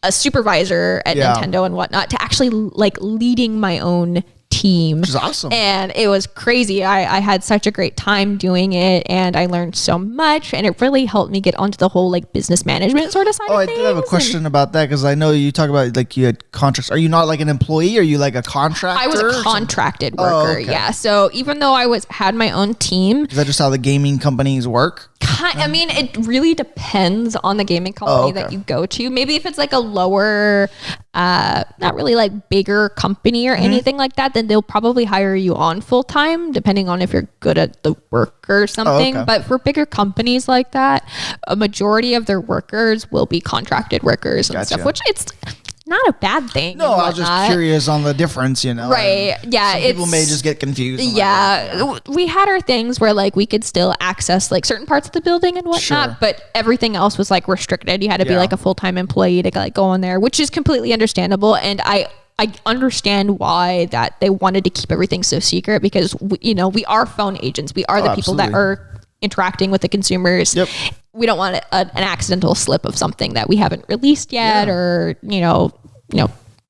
a supervisor at Nintendo and whatnot, to actually leading my own team. Which is awesome. And it was crazy. I had such a great time doing it, and I learned so much, and it really helped me get onto the whole business management sort of side of things. I did have a question about that, because I know you talk about you had contracts. Are you not an employee? Are you a contractor? I was a contracted worker. Yeah. So even though I had my own team. Is that just how the gaming companies work? I mean, it really depends on the gaming company that you go to. Maybe if it's a lower, not really bigger company or anything like that, then they'll probably hire you on full time, depending on if you're good at the work or something. But for bigger companies like that, a majority of their workers will be contracted workers and stuff, which it's not a bad thing. No, I was just curious on the difference, Right. Yeah. People may just get confused. Yeah. We had our things where we could still access certain parts of the building and whatnot, but everything else was restricted. You had to be a full-time employee to go in there, which is completely understandable. And I understand why that they wanted to keep everything so secret, because we are phone agents. We are the people that are interacting with the consumers. Yep. We don't want an accidental slip of something that we haven't released yet, or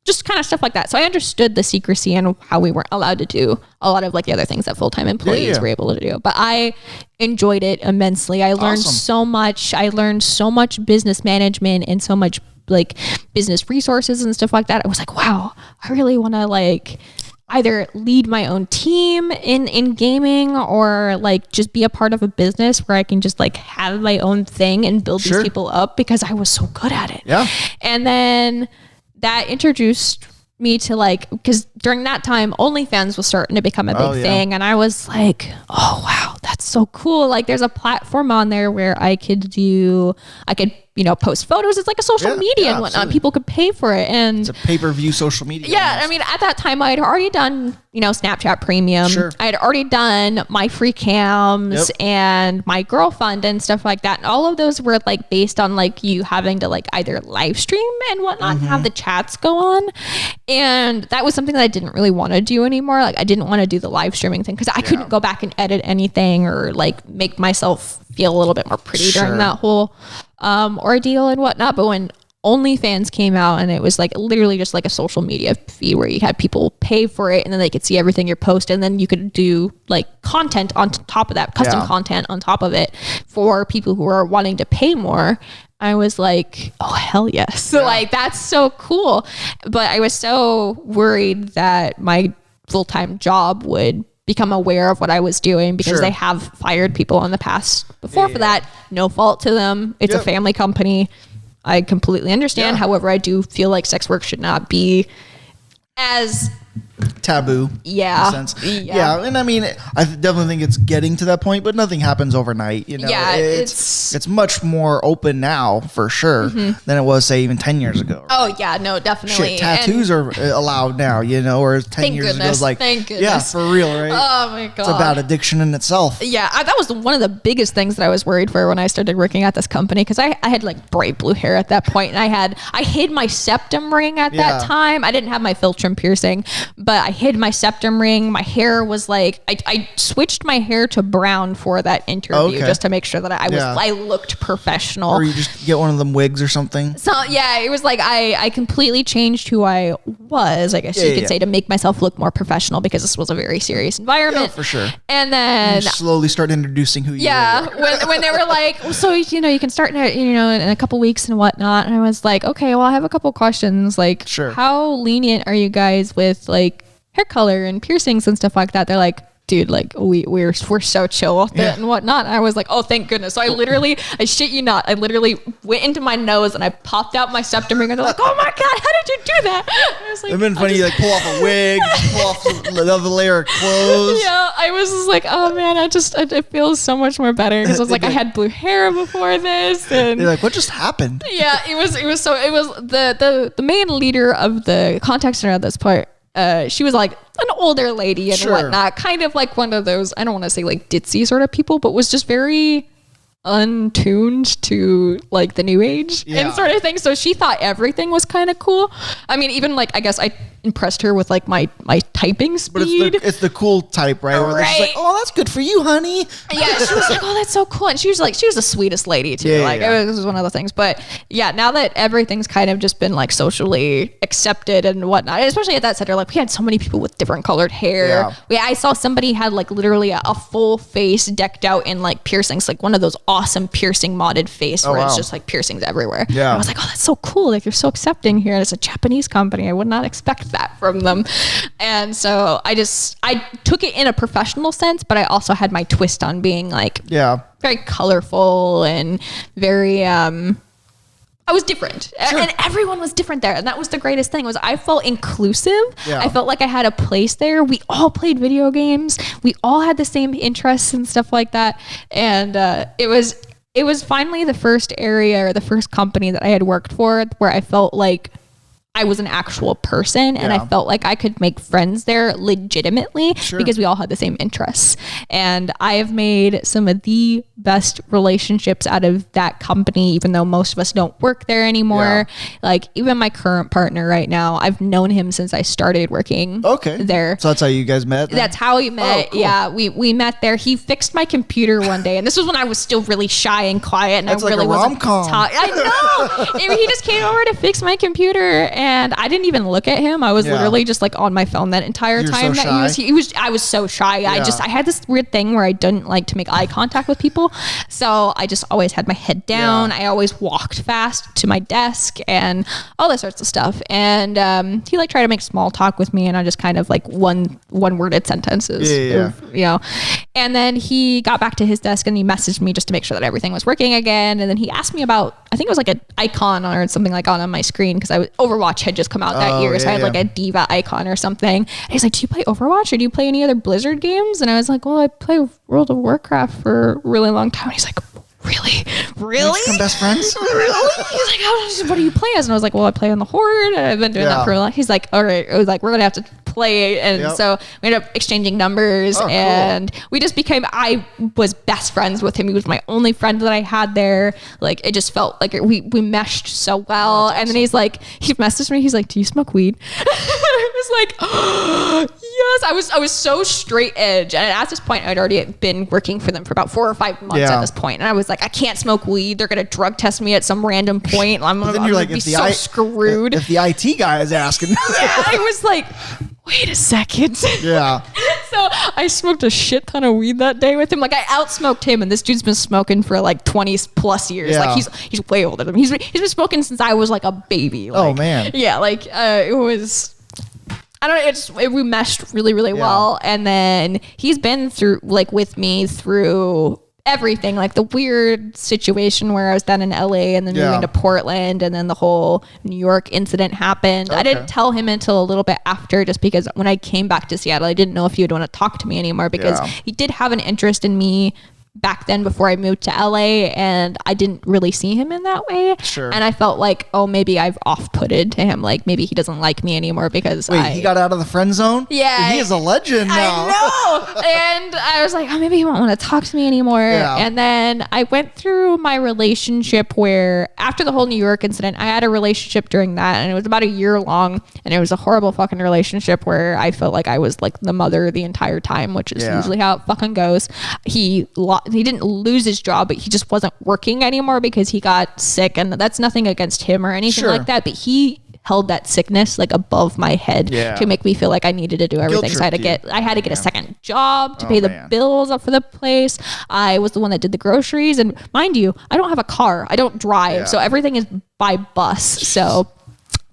just kind of stuff like that. So I understood the secrecy and how we weren't allowed to do a lot of the other things that full-time employees were able to do. But I enjoyed it immensely. I learned so much. I learned so much business management and so much like business resources and stuff like that. I was like, wow, I really want to like either lead my own team in gaming or like just be a part of a business where I can just like have my own thing and build these people up, because I was so good at it. Yeah. And then that introduced me to like, because during that time OnlyFans was starting to become a big thing, and I was like, oh wow, that's so cool. Like there's a platform on there where I could post photos. It's like a social media and whatnot. People could pay for it, and it's a pay-per-view social media. Yeah, almost. I mean, at that time I had already done Snapchat Premium. Sure. I had already done my free cams and my girl fund and stuff like that, and all of those were like based on like you having to like either live stream and whatnot and have the chats go on, and that was something that I didn't really want to do anymore. Like I didn't want to do the live streaming thing because I couldn't go back and edit anything or like make myself feel a little bit more pretty during that whole ordeal and whatnot. But when OnlyFans came out, and it was like literally just like a social media fee where you had people pay for it, and then they could see everything you're posting, and then you could do like content on top of that, custom content on top of it for people who are wanting to pay more. I was like, oh hell yes. So like that's so cool. But I was so worried that my full-time job would become aware of what I was doing, because they have fired people in the past before for that. No fault to them. It's a family company. I completely understand. However, I do feel like sex work should not be as taboo. Yeah. In a sense. Yeah. And I mean, I definitely think it's getting to that point, but nothing happens overnight. Yeah. It's much more open now for sure than it was, say, even 10 years ago. Right? Oh yeah, no, definitely. Shit, tattoos are allowed now, or 10 years ago it was like, thank goodness. Yeah, for real, right? Oh my God. It's a bad addiction in itself. Yeah. That was one of the biggest things that I was worried for when I started working at this company, because I had like bright blue hair at that point, and I hid my septum ring at that time. I didn't have my philtrum piercing, but I hid my septum ring. My hair was like, I switched my hair to brown for that interview just to make sure that I looked professional. Or you just get one of them wigs or something. So yeah, it was like I completely changed who I was, I guess you could say, to make myself look more professional, because this was a very serious environment. Yeah, for sure. And then you slowly start introducing who you are. when they were like, so you can start in a couple weeks and whatnot, and I was like, okay, well I have a couple questions, like how lenient are you guys with like hair color and piercings and stuff like that? They're like, dude, like we're so chill with it and whatnot. And I was like, oh, thank goodness. So I shit you not, I literally went into my nose and I popped out my septum ring, and they're like, oh my God, how did you do that? And I was like, it'd been funny, you like pull off a wig, pull off another layer of clothes. Yeah, I was just like, oh man, it feels so much more better, because I was like, I had blue hair before this, and you're like, what just happened? Yeah, it was the main leader of the contact center at this part. She was like an older lady and whatnot, kind of like one of those, I don't want to say like ditzy sort of people, but was just very untuned to like the new age and sort of thing. So she thought everything was kind of cool. I mean, even like, I guess I impressed her with like my typing speed. But it's the cool type, right? Where they're just like, oh, that's good for you, honey. Yeah, she was like, oh, that's so cool. And she was the sweetest lady too. It was one of the things. But yeah, now that everything's kind of just been like socially accepted and whatnot, especially at that center, like we had so many people with different colored hair. I saw somebody had like literally a full face decked out in like piercings, like one of those awesome piercing modded face where it's just like piercings everywhere. I was like, oh, that's so cool. Like you're so accepting here. It's a Japanese company. I would not expect that from them. And so I took it in a professional sense, but I also had my twist on being like very colorful and very I was different, and everyone was different there, and that was the greatest thing. Was I felt inclusive. I felt like I had a place there. We all played video games. We all had the same interests and stuff like that, and it was finally the first area or the first company that I had worked for where I felt like I was an actual person, and I felt like I could make friends there legitimately because we all had the same interests. And I have made some of the best relationships out of that company, even though most of us don't work there anymore. Like even my current partner right now, I've known him since I started working there. So that's how you guys met then? That's how we met. Oh, cool. Yeah, we met there. He fixed my computer one day, and this was when I was still really shy and quiet, and that's I really like a wasn't rom-com. I know. He just came over to fix my computer, and I didn't even look at him. I was literally just like on my phone that entire time that I was so shy. Yeah. I had this weird thing where I didn't like to make eye contact with people. So I just always had my head down. Yeah. I always walked fast to my desk and all this sorts of stuff. And he like tried to make small talk with me, and I just kind of like one worded sentences, you know. And then he got back to his desk and he messaged me just to make sure that everything was working again. And then he asked me about, I think it was like an icon or something like on my screen, because Overwatch had just come out that year. So I had like a diva icon or something. And he's like, do you play Overwatch or do you play any other Blizzard games? And I was like, well, I play World of Warcraft for a really long time. And he's like, really? Become best friends? Really? He's like, what do you play as? And I was like, well, I play on the Horde. I've been doing that for a long. He's like, all right. I was like, we're gonna have to play. And so we ended up exchanging numbers, and we just became, I was best friends with him. He was my only friend that I had there. Like, it just felt like we meshed so well. And then he messaged me. He's like, do you smoke weed? I was like, oh, yes. I was so straight edge. And at this point, I'd already been working for them for about 4 or 5 months at this point. And I was like, I can't smoke weed. They're going to drug test me at some random point. I'm going to be so screwed. If the IT guy is asking. I was like, wait a second. Yeah. So I smoked a shit ton of weed that day with him. Like, I outsmoked him, and this dude's been smoking for like 20 plus years. Yeah. Like, he's way older than me. He's been smoking since I was like a baby. Like, oh man. Yeah. Like, it was, I don't know. We meshed really, really well. And then he's been through, like, with me through everything, like the weird situation where I was down in LA and then moving to Portland, and then the whole New York incident happened. Okay. I didn't tell him until a little bit after, just because when I came back to Seattle, I didn't know if he would want to talk to me anymore, because he did have an interest in me back then before I moved to LA, and I didn't really see him in that way. Sure. And I felt like, oh, maybe I've off-putted to him. Like, maybe he doesn't like me anymore because he got out of the friend zone? Yeah. He is a legend now. I know. And I was like, oh, maybe he won't want to talk to me anymore. Yeah. And then I went through my relationship where, after the whole New York incident, I had a relationship during that, and it was about a year long, and it was a horrible fucking relationship where I felt like I was like the mother the entire time, which is usually how it fucking goes. He didn't lose his job, but he just wasn't working anymore because he got sick, and that's nothing against him or anything like that, but he held that sickness like above my head to make me feel like I needed to do everything. So I had to get a second job to pay the bills up for the place. I was the one that did the groceries, and mind you, I don't have a car. I don't drive. So everything is by bus. So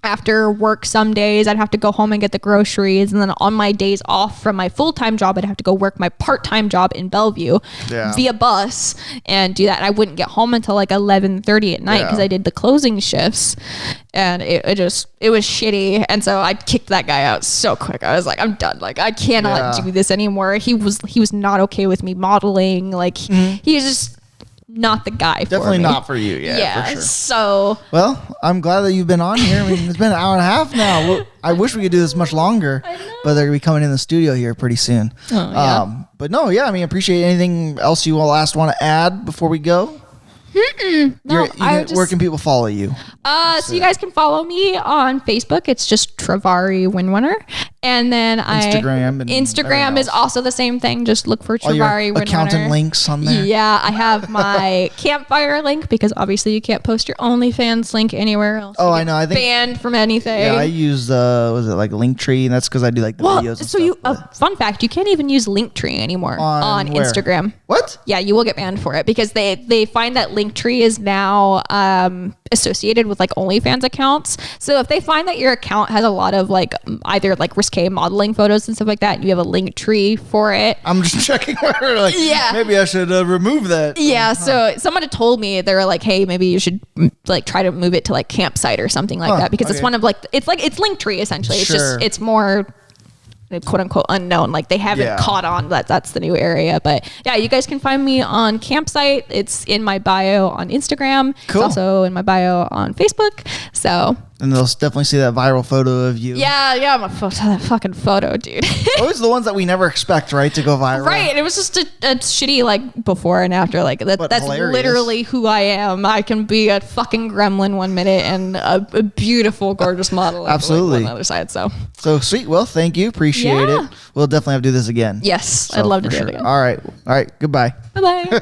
after work, some days I'd have to go home and get the groceries, and then on my days off from my full-time job, I'd have to go work my part-time job in Bellevue via bus and do that. And I wouldn't get home until like 11:30 at night because I did the closing shifts, and it was shitty. And so I kicked that guy out so quick. I was like, I'm done. Like, I cannot do this anymore. He was not okay with me modeling. Like, he's just not the guy for me. Definitely not for you. Yeah, for sure. So, well, I'm glad that you've been on here. I mean, it's been an hour and a half now. I wish we could do this much longer, but they're gonna be coming in the studio here pretty soon. But no, I mean, appreciate anything else you all last want to add before we go. No, where can people follow you? So you guys can follow me on Facebook. It's just Travari Windrunner. And then Instagram is also the same thing. Just look for Travari Windrunner. Accountant links on there. Yeah, I have my campfire link, because obviously you can't post your OnlyFans link anywhere else. Oh, I know. I think banned from anything. Yeah, I use was it like Linktree, and that's because I do like the videos. And fun fact: you can't even use Linktree anymore on Instagram. What? Yeah, you will get banned for it, because they find that Linktree is now associated with like OnlyFans accounts. So if they find that your account has a lot of like either like risque modeling photos and stuff like that, and you have a Linktree for it. I'm just checking where like maybe I should remove that. Yeah. So someone had told me, they were like, hey, maybe you should like try to move it to like Campsite or something like that, because it's one of like it's Linktree essentially. It's just it's more quote unquote unknown, like they haven't caught on that that's the new area. But yeah, you guys can find me on Campsite. It's in my bio on Instagram. Cool. It's also in my bio on Facebook. So, and they'll definitely see that viral photo of you. Yeah, my that fucking photo, dude. Always the ones that we never expect, right, to go viral. Right, and it was just a shitty like before and after. Like that's hilarious. Literally who I am. I can be a fucking gremlin one minute and a beautiful, gorgeous model. Absolutely. On the other side. So sweet. Well, thank you. Appreciate it. We'll definitely have to do this again. Yes, I'd love to do it again. All right. Goodbye. Bye bye.